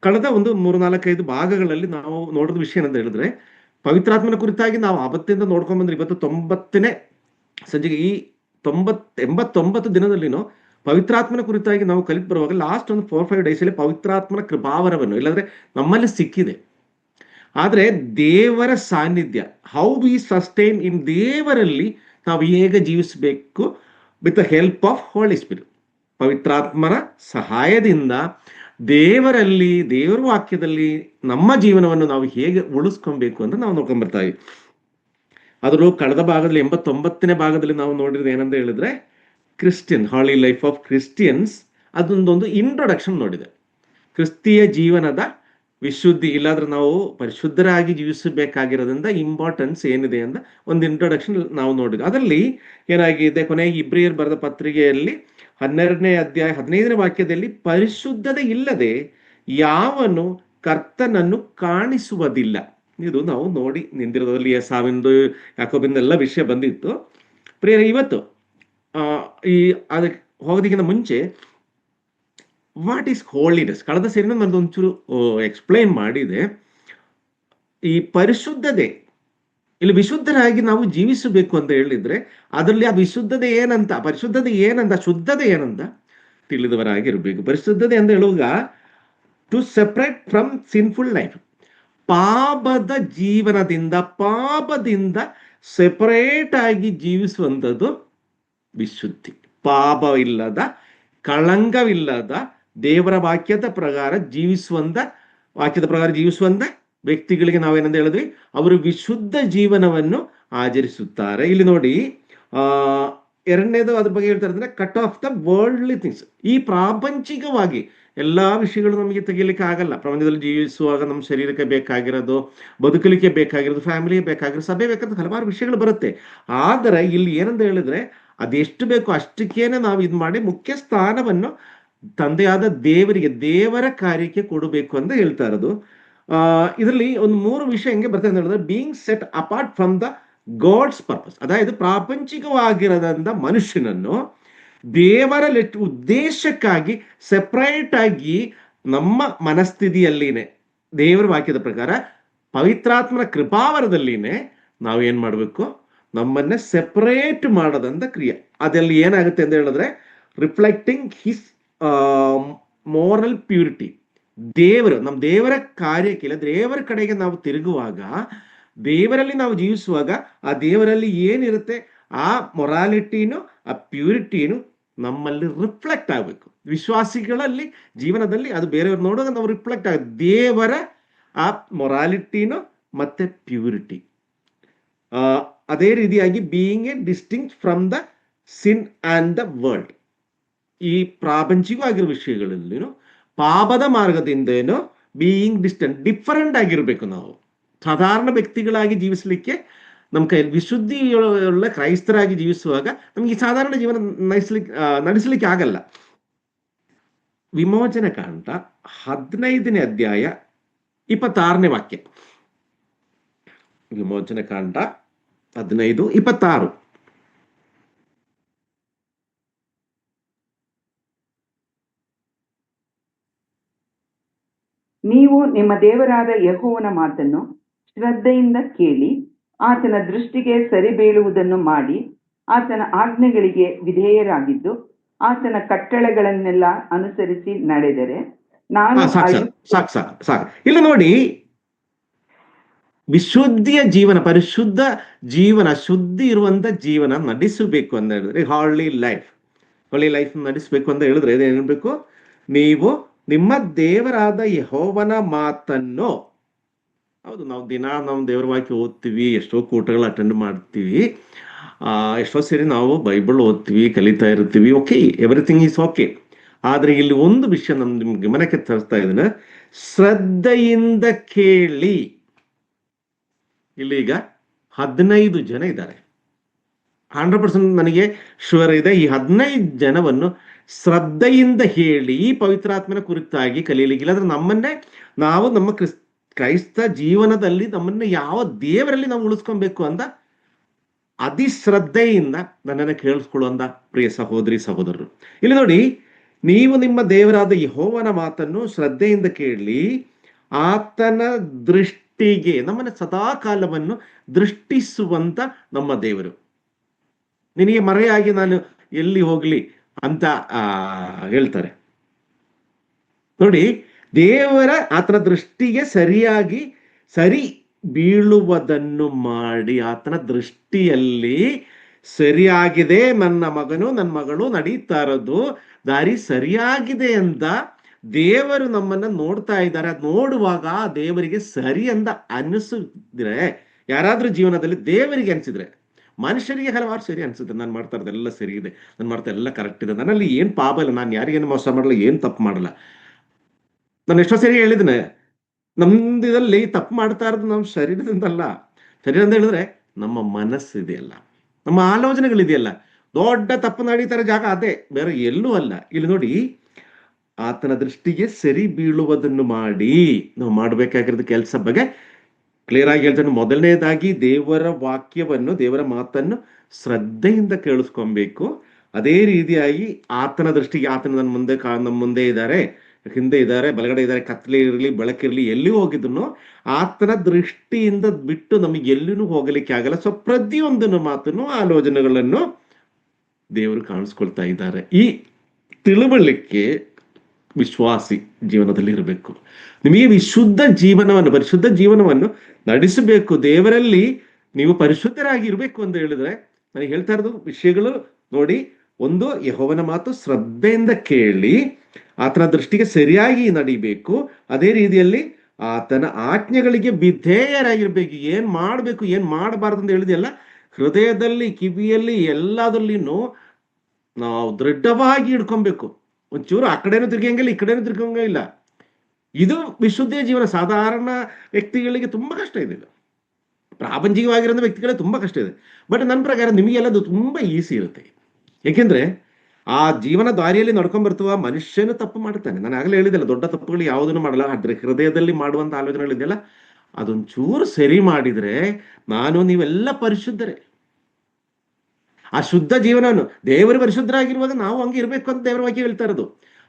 ಕಳೆದ ಒಂದು 3-4-5 ಭಾಗಗಳಲ್ಲಿ ನಾವು ನೋಡಿದ ವಿಷಯ ಏನಂತ ಹೇಳಿದ್ರೆ, ಪವಿತ್ರಾತ್ಮನ ಕುರಿತಾಗಿ ನಾವು ಆವತ್ತಿಂದ ನೋಡ್ಕೊಂಡ್ ಬಂದ್ರೆ ಇವತ್ತು 90ನೇ ಸಂಜೆಗೆ ಈ 89 ದಿನದಲ್ಲಿನೂ ಪವಿತ್ರಾತ್ಮನ ಕುರಿತಾಗಿ ನಾವು ಕಲಿತು ಬರುವಾಗ ಲಾಸ್ಟ್ ಒಂದು 4-5 ಡೇಸಲ್ಲಿ ಪವಿತ್ರಾತ್ಮನ ಕೃಪಾವರವನ್ನು ಇಲ್ಲಾಂದ್ರೆ ನಮ್ಮಲ್ಲಿ ಸಿಕ್ಕಿದೆ. ಆದ್ರೆ ದೇವರ ಸಾನ್ನಿಧ್ಯ, ಹೌ ವಿ ಸಸ್ಟೈನ್ ಇನ್, ದೇವರಲ್ಲಿ ನಾವು ಹೇಗೆ ಜೀವಿಸಬೇಕು with the help of Holy Spirit, ಪವಿತ್ರಾತ್ಮನ ಸಹಾಯದಿಂದ ದೇವರಲ್ಲಿ, ದೇವರ ವಾಕ್ಯದಲ್ಲಿ ನಮ್ಮ ಜೀವನವನ್ನು ನಾವು ಹೇಗೆ ಉಳಿಸ್ಕೊಬೇಕು ಅಂತ ನಾವು ನೋಡ್ಕೊಂಡ್ ಬರ್ತಾ ಇದ್ದೀವಿ. ಅದರಲ್ಲೂ ಕಳೆದ ಭಾಗದಲ್ಲಿ 89ನೇ ಭಾಗದಲ್ಲಿ ನಾವು ನೋಡಿರೋದು ಏನಂತ ಹೇಳಿದ್ರೆ, Christian holy life of Christians, ಅದೊಂದೊಂದು ಇಂಟ್ರೊಡಕ್ಷನ್ ನೋಡಿದೆ. ಕ್ರಿಸ್ತಿಯ ಜೀವನದ ವಿಶುದ್ಧಿ, ಇಲ್ಲಾಂದ್ರೆ ನಾವು ಪರಿಶುದ್ಧರಾಗಿ ಜೀವಿಸಬೇಕಾಗಿರೋದ್ರಿಂದ ಇಂಪಾರ್ಟೆನ್ಸ್ ಏನಿದೆ ಅಂತ ಒಂದು ಇಂಟ್ರೊಡಕ್ಷನ್ ನಾವು ನೋಡಿದ್ವಿ. ಅದರಲ್ಲಿ ಏನಾಗಿದೆ, ಕೊನೆಗೆ ಇಬ್ರಿಯರ್ ಬರೆದ ಪತ್ರಿಕೆಯಲ್ಲಿ 12ನೇ ಅಧ್ಯಾಯ 15ನೇ ವಾಕ್ಯದಲ್ಲಿ, ಪರಿಶುದ್ಧತೆ ಇಲ್ಲದೆ ಯಾವನು ಕರ್ತನನ್ನು ಕಾಣಿಸುವುದಿಲ್ಲ. ಇದು ನಾವು ನೋಡಿ ನಿಂತಿರೋದ್ರಲ್ಲಿ ಸಾವಿಂದು ಯಾಕೋಬಿಂದೆಲ್ಲ ವಿಷಯ ಬಂದಿತ್ತು. ಪ್ರಿಯರೇ, ಇವತ್ತು ಅದಕ್ಕೆ ಹೋಗೋದಕ್ಕಿಂತ ಮುಂಚೆ ವಾಟ್ ಈಸ್ ಹೋಲಿನೆಸ್, ಕಳೆದ ಸೇರಿನ ನಾನು ಒಂಚೂರು ಎಕ್ಸ್ಪ್ಲೈನ್ ಮಾಡಿದೆ. ಈ ಪರಿಶುದ್ಧತೆ, ಇಲ್ಲಿ ವಿಶುದ್ಧರಾಗಿ ನಾವು ಜೀವಿಸಬೇಕು ಅಂತ ಹೇಳಿದ್ರೆ ಅದರಲ್ಲಿ ಆ ವಿಶುದ್ಧತೆ ಏನಂತ, ಪರಿಶುದ್ಧತೆ ಏನಂತ, ಶುದ್ಧತೆ ಏನಂತ ತಿಳಿದವರಾಗಿರ್ಬೇಕು. ಪರಿಶುದ್ಧತೆ ಅಂತ ಹೇಳುವಾಗ to separate from sinful life, ಪಾಪದ ಜೀವನದಿಂದ, ಪಾಪದಿಂದ ಸೆಪರೇಟ್ ಆಗಿ ಜೀವಿಸುವಂಥದ್ದು ವಿಶುದ್ಧಿ. ಪಾಪವಿಲ್ಲದ, ಕಳಂಕವಿಲ್ಲದ, ದೇವರ ವಾಕ್ಯದ ಪ್ರಕಾರ ಜೀವಿಸುವಂತ ವ್ಯಕ್ತಿಗಳಿಗೆ ನಾವೇನಂತ ಹೇಳಿದ್ವಿ, ಅವರು ವಿಶುದ್ಧ ಜೀವನವನ್ನು ಆಚರಿಸುತ್ತಾರೆ. ಇಲ್ಲಿ ನೋಡಿ, ಎರಡನೇದು ಅದ್ರ ಬಗ್ಗೆ ಹೇಳ್ತಾರೆ ಅಂದ್ರೆ, cut off the worldly things. ಈ ಪ್ರಾಪಂಚಿಕವಾಗಿ ಎಲ್ಲಾ ವಿಷಯಗಳು ನಮಗೆ ತೆಗಿಲಿಕ್ಕೆ ಆಗಲ್ಲ. ಪ್ರಪಂಚದಲ್ಲಿ ಜೀವಿಸುವಾಗ ನಮ್ಮ ಶರೀರಕ್ಕೆ ಬೇಕಾಗಿರೋದು, ಬದುಕಲಿಕ್ಕೆ ಬೇಕಾಗಿರೋದು, ಫ್ಯಾಮಿಲಿಗೆ ಬೇಕಾಗಿರೋದು, ಸಭೆ ಬೇಕಾದ ಹಲವಾರು ವಿಷಯಗಳು ಬರುತ್ತೆ. ಆದರೆ ಇಲ್ಲಿ ಏನಂತ ಹೇಳಿದ್ರೆ, ಅದೆಷ್ಟು ಬೇಕೋ ಅಷ್ಟಕ್ಕೇನೆ ನಾವು ಇದು ಮಾಡಿ ಮುಖ್ಯ ಸ್ಥಾನವನ್ನು ತಂದೆಯಾದ ದೇವರಿಗೆ, ದೇವರ ಕಾರ್ಯಕ್ಕೆ ಕೊಡಬೇಕು ಅಂತ ಹೇಳ್ತಾ ಇರೋದು. ಇದರಲ್ಲಿ ಒಂದು 3 ವಿಷಯ ಹೆಂಗೆ ಬರ್ತದೆ ಅಂತ ಹೇಳಿದ್ರೆ, being set apart from the God's purpose, ಅದಾയത് ಪ್ರಾಪಂಚಿಕವಾಗಿರೋದಂತ ಮನುಷ್ಯನನ್ನು ದೇವರ ಉದ್ದೇಶಕ್ಕಾಗಿ ಸೆಪರೇಟ್ ಆಗಿ ನಮ್ಮ ಮನಸ್ಥಿತಿಯಲ್ಲಿನೇ, ದೇವರ ವಾಕ್ಯದ ಪ್ರಕಾರ ಪವಿತ್ರಾತ್ಮನ ಕೃಪಾವರದಲ್ಲಿನೇ ನಾವು ಏನ್ ಮಾಡಬೇಕು, ನಮ್ಮನ್ನ ಸೆಪರೇಟ್ ಮಾಡೋದಂತ ಕ್ರಿಯೆ. ಅದರಲ್ಲಿ ಏನಾಗುತ್ತೆ ಅಂತ ಹೇಳಿದ್ರೆ, ರಿಫ್ಲೆಕ್ಟಿಂಗ್ ಹಿಸ್ ಮೋರಲ್ ಪ್ಯೂರಿಟಿ. ನಮ್ಮ ದೇವರ ಕಾರ್ಯಕ್ಕೆ, ಇಲ್ಲ ದೇವರ ಕಡೆಗೆ ನಾವು ತಿರುಗುವಾಗ, ದೇವರಲ್ಲಿ ನಾವು ಜೀವಿಸುವಾಗ, ಆ ದೇವರಲ್ಲಿ ಏನಿರುತ್ತೆ ಆ ಮೊರಾಲಿಟಿನು, ಆ ಪ್ಯೂರಿಟಿನು ನಮ್ಮಲ್ಲಿ ರಿಫ್ಲೆಕ್ಟ್ ಆಗಬೇಕು. ವಿಶ್ವಾಸಿಗಳಲ್ಲಿ ಜೀವನದಲ್ಲಿ ಅದು ಬೇರೆಯವ್ರು ನೋಡುವಾಗ ನಾವು ರಿಫ್ಲೆಕ್ಟ್ ಆಗ, ದೇವರ ಆ ಮೊರಾಲಿಟಿನು ಮತ್ತೆ ಪ್ಯೂರಿಟಿ. ಅದೇ ರೀತಿಯಾಗಿ being A distinct from the sin and the world. ಈ ಪ್ರಾಪಂಚಿಕವಾಗಿರೋ ವಿಷಯಗಳಲ್ಲಿನೂ ಪಾಪದ ಮಾರ್ಗದಿಂದೇನೋ ಬೀಯಿಂಗ್ ಡಿಫರೆಂಟ್ ಆಗಿರ್ಬೇಕು. ನಾವು ಸಾಧಾರಣ ವ್ಯಕ್ತಿಗಳಾಗಿ ಜೀವಿಸಲಿಕ್ಕೆ ನಮ್ಮ ಕೈ, ವಿಶುದ್ಧಿಯುಳ್ಳ ಕ್ರೈಸ್ತರಾಗಿ ಜೀವಿಸುವಾಗ ನಮ್ಗೆ ಸಾಧಾರಣ ಜೀವನ ನಡೆಸಲಿಕ್ಕೆ ಆಗಲ್ಲ. ವಿಮೋಚನ ಕಾಂಡ 15ನೇ ಅಧ್ಯಾಯ 26ನೇ ವಾಕ್ಯ. ವಿಮೋಚನ ಕಾಂಡ 15:26. ನೀವು ನಿಮ್ಮ ದೇವರಾದ ಯೆಹೋವನ ಮಾತನ್ನು ಶ್ರದ್ಧೆಯಿಂದ ಕೇಳಿ, ಆತನ ದೃಷ್ಟಿಗೆ ಸರಿಬೀಳುವುದನ್ನು ಮಾಡಿ, ಆತನ ಆಜ್ಞೆಗಳಿಗೆ ವಿಧೇಯರಾಗಿದ್ದು, ಆತನ ಕಟ್ಟಳೆಗಳನ್ನೆಲ್ಲ ಅನುಸರಿಸಿ ನಡೆದರೆ ನಾನು ಸಾಕು. ಇಲ್ಲಿ ನೋಡಿ, ವಿಶುದ್ಧಿಯ ಜೀವನ, ಪರಿಶುದ್ಧ ಜೀವನ, ಶುದ್ಧಿ ಇರುವಂತ ಜೀವನ ನಡೆಸಬೇಕು ಅಂತ ಹೇಳಿದ್ರೆ, ಹಾಲಿ ಲೈಫ್ ನಡೆಸಬೇಕು ಅಂತ ಹೇಳಿದ್ರೆ ಏನಿರ್ಬೇಕು, ನೀವು ನಿಮ್ಮ ದೇವರಾದ ಯೆಹೋವನ ಮಾತನ್ನು, ಹೌದು, ನಾವು ದಿನ ನಾವು ದೇವರ ವಾಕ್ಯ ಓದ್ತೀವಿ, ಎಷ್ಟೋ ಕೂಟಗಳು ಅಟೆಂಡ್ ಮಾಡ್ತೀವಿ, ಎಷ್ಟೋ ಸೇರಿ ನಾವು ಬೈಬಲ್ ಓದ್ತೀವಿ, ಕಲಿತಾ ಇರ್ತೀವಿ, ಓಕೆ, ಎವ್ರಿಥಿಂಗ್ ಈಸ್ ಓಕೆ. ಆದ್ರೆ ಇಲ್ಲಿ ಒಂದು ವಿಷಯ ನಿಮ್ಗೆ ಗಮನಕ್ಕೆ ತರ್ತಾ ಇದ್ದೇನೆ, ಶ್ರದ್ಧೆಯಿಂದ ಕೇಳಿ. ಇಲ್ಲಿ ಈಗ 15 ಜನ ಇದ್ದಾರೆ, 100% ನನಗೆ ಶೂರ್ ಇದೆ. ಈ 15 ಜನವನ್ನು ಶ್ರದ್ಧೆಯಿಂದ ಹೇಳಿ ಪವಿತ್ರಾತ್ಮನ ಕುರಿತಾಗಿ ಕಲೀಲಿಕ್ಕೆ, ಇಲ್ಲಾಂದ್ರೆ ನಮ್ಮ ಕ್ರೈಸ್ತ ಜೀವನದಲ್ಲಿ ನಮ್ಮನ್ನ ಯಾವ ದೇವರಲ್ಲಿ ನಾವು ಉಳಿಸ್ಕೊಬೇಕು ಅಂತ ಅತಿ ಶ್ರದ್ಧೆಯಿಂದ ನನ್ನನ್ನು ಕೇಳಿಸ್ಕೊಳ್ಳುವಂತ ಪ್ರಿಯ ಸಹೋದರಿ ಸಹೋದರರು, ಇಲ್ಲಿ ನೋಡಿ, ನೀವು ನಿಮ್ಮ ದೇವರಾದ ಯೆಹೋವನ ಮಾತನ್ನು ಶ್ರದ್ಧೆಯಿಂದ ಕೇಳಿ ಆತನ ದೃಷ್ಟಿಗೆ, ನಮ್ಮನ್ನ ಸದಾ ಕಾಲವನ್ನು ದೃಷ್ಟಿಸುವಂತ ನಮ್ಮ ದೇವರು. ನಿನಗೆ ಮರೆಯಾಗಿ ನಾನು ಎಲ್ಲಿ ಹೋಗ್ಲಿ ಅಂತ ಹೇಳ್ತಾರೆ ನೋಡಿ. ದೇವರ ಆತನ ದೃಷ್ಟಿಗೆ ಸರಿ ಬೀಳುವುದನ್ನು ಮಾಡಿ, ಆತನ ದೃಷ್ಟಿಯಲ್ಲಿ ಸರಿಯಾಗಿದೆ, ನನ್ನ ಮಗಳು ನಡೀತಾ ಇರೋದು ದಾರಿ ಸರಿಯಾಗಿದೆ ಅಂತ ದೇವರು ನಮ್ಮನ್ನ ನೋಡ್ತಾ ಇದ್ದಾರೆ. ಅದ್ ನೋಡುವಾಗ ದೇವರಿಗೆ ಸರಿ ಅಂತ ಅನಿಸಿದ್ರೆ, ಯಾರಾದ್ರೂ ಜೀವನದಲ್ಲಿ ದೇವರಿಗೆ ಅನ್ಸಿದ್ರೆ, ಮನುಷ್ಯರಿಗೆ ಹಲವಾರು ಸರಿ ಅನ್ಸುತ್ತೆ, ನಾನು ಮಾಡ್ತಾ ಇರೋದೆಲ್ಲ ಸರಿ ಇದೆ, ನಾನು ಮಾಡ್ತಾ ಎಲ್ಲ ಕರೆಕ್ಟ್ ಇದೆ, ನನ್ನಲ್ಲಿ ಏನ್ ಪಾಪ ಇಲ್ಲ, ನಾನು ಯಾರಿಗೇನು ಮೋಸ ಮಾಡಲ್ಲ, ಏನ್ ತಪ್ಪು ಮಾಡಲ್ಲ. ನಾನು ಎಷ್ಟೋ ಸರಿ ಹೇಳಿದ್ದೇನೆ, ನಮ್ದಿದಲ್ಲಿ ತಪ್ಪು ಮಾಡ್ತಾ ಇರೋದು ನಮ್ಮ ಶರೀರದಿಂದಲ್ಲ. ಶರೀರ ಅಂತ ಹೇಳಿದ್ರೆ ನಮ್ಮ ಮನಸ್ಸಿದೆಯಲ್ಲ, ನಮ್ಮ ಆಲೋಚನೆಗಳಿದೆಯಲ್ಲ, ದೊಡ್ಡ ತಪ್ಪು ನಡೀತಾರ ಜಾಗ ಅದೇ, ಬೇರೆ ಎಲ್ಲೂ ಅಲ್ಲ. ಇಲ್ಲಿ ನೋಡಿ, ಆತನ ದೃಷ್ಟಿಗೆ ಸರಿ ಬೀಳುವುದನ್ನು ಮಾಡಿ, ನಾವು ಮಾಡಬೇಕಾಗಿರೋದು ಕೆಲಸ ಬಗ್ಗೆ ಕ್ಲಿಯರ್ ಆಗಿ ಹೇಳ್ತಾನೆ. ಮೊದಲನೇದಾಗಿ ದೇವರ ವಾಕ್ಯವನ್ನು, ದೇವರ ಮಾತನ್ನು ಶ್ರದ್ಧೆಯಿಂದ ಕೇಳಿಸ್ಕೊಬೇಕು. ಅದೇ ರೀತಿಯಾಗಿ ಆತನ ದೃಷ್ಟಿಗೆ, ಆತನ ನಮ್ಮ ಮುಂದೆ ಇದ್ದಾರೆ, ಹಿಂದೆ ಇದ್ದಾರೆ, ಬಲಗಡೆ ಇದ್ದಾರೆ, ಕತ್ತಲೆ ಇರಲಿ ಬೆಳಕಿರಲಿ ಎಲ್ಲಿ ಹೋಗಿದ್ರು ಆತನ ದೃಷ್ಟಿಯಿಂದ ಬಿಟ್ಟು ನಮಗೆ ಎಲ್ಲಿನೂ ಹೋಗಲಿಕ್ಕೆ ಆಗಲ್ಲ. ಸೊ ಪ್ರತಿಯೊಂದನ್ನು ಮಾತನ್ನು, ಆಲೋಚನೆಗಳನ್ನು ದೇವರು ಕಾಣಿಸ್ಕೊಳ್ತಾ ಇದ್ದಾರೆ. ಈ ತಿಳುವಳಿಕೆ ವಿಶ್ವಾಸಿ ಜೀವನದಲ್ಲಿ ಇರಬೇಕು. ನಿಮಗೆ ಪರಿಶುದ್ಧ ಜೀವನವನ್ನು ನಡೆಸಬೇಕು. ದೇವರಲ್ಲಿ ನೀವು ಪರಿಶುದ್ಧರಾಗಿ ಇರಬೇಕು ಅಂತ ಹೇಳಿದ್ರೆ, ನಾನು ಹೇಳ್ತಾ ಇರೋದು ವಿಷಯಗಳು ನೋಡಿ. ಒಂದು, ಯೆಹೋವನ ಮಾತು ಶ್ರದ್ಧೆಯಿಂದ ಕೇಳಿ ಆತನ ದೃಷ್ಟಿಗೆ ಸರಿಯಾಗಿ ನಡಿಬೇಕು. ಅದೇ ರೀತಿಯಲ್ಲಿ ಆತನ ಆಜ್ಞೆಗಳಿಗೆ ವಿಧೇಯರಾಗಿರ್ಬೇಕು. ಏನ್ ಮಾಡ್ಬೇಕು, ಏನ್ ಮಾಡಬಾರ್ದು ಅಂತ ಹೇಳಿದೆಯಲ್ಲ, ಹೃದಯದಲ್ಲಿ, ಕಿವಿಯಲ್ಲಿ, ಎಲ್ಲದಲ್ಲಿನೂ ನಾವು ದೃಢವಾಗಿ ಹಿಡ್ಕೊಬೇಕು. ಒಂಚೂರು ಆ ಕಡೆನೂ ತಿರ್ಗಂಗಿಲ್ಲ, ಈ ಕಡೆನೂ ತಿರ್ಗಂಗಿಲ್ಲ. ಇದು ವಿಶುದ್ಧ ಜೀವನ. ಸಾಧಾರಣ ವ್ಯಕ್ತಿಗಳಿಗೆ ತುಂಬಾ ಕಷ್ಟ ಇದೆ, ಪ್ರಾಪಂಚಿಕವಾಗಿರೋ ವ್ಯಕ್ತಿಗಳೇ ತುಂಬಾ ಕಷ್ಟ ಇದೆ. ಬಟ್ ನನ್ನ ಪ್ರಕಾರ ನಿಮಗೆಲ್ಲದು ತುಂಬಾ ಈಸಿ ಇರುತ್ತೆ. ಏಕೆಂದ್ರೆ ಆ ಜೀವನ ದಾರಿಯಲ್ಲಿ ನಡ್ಕೊಂಡ್ ಬರ್ತವ ಮನುಷ್ಯನು ತಪ್ಪು ಮಾಡ್ತಾನೆ. ನಾನು ಆಗಲೇ ಹೇಳಿದೆಲ್ಲ, ದೊಡ್ಡ ತಪ್ಪುಗಳು ಯಾವುದನ್ನು ಮಾಡಲ್ಲ. ಆದ್ರೆ ಹೃದಯದಲ್ಲಿ ಮಾಡುವಂತ ಆಲೋಚನೆಗಳಿದೆಯಲ್ಲ, ಅದೊಂಚೂರು ಸರಿ ಮಾಡಿದ್ರೆ ನೀವೆಲ್ಲ ಪರಿಶುದ್ಧರೇ. ಆ ಶುದ್ಧ ಜೀವನವನ್ನು, ದೇವರು ಪರಿಶುದ್ಧರಾಗಿರುವಾಗ ನಾವು ಹಂಗೆ ಇರ್ಬೇಕು ಅಂತ ದೇವರ ವಾಕ್ಯ ಹೇಳ್ತಾ ಇರೋದು.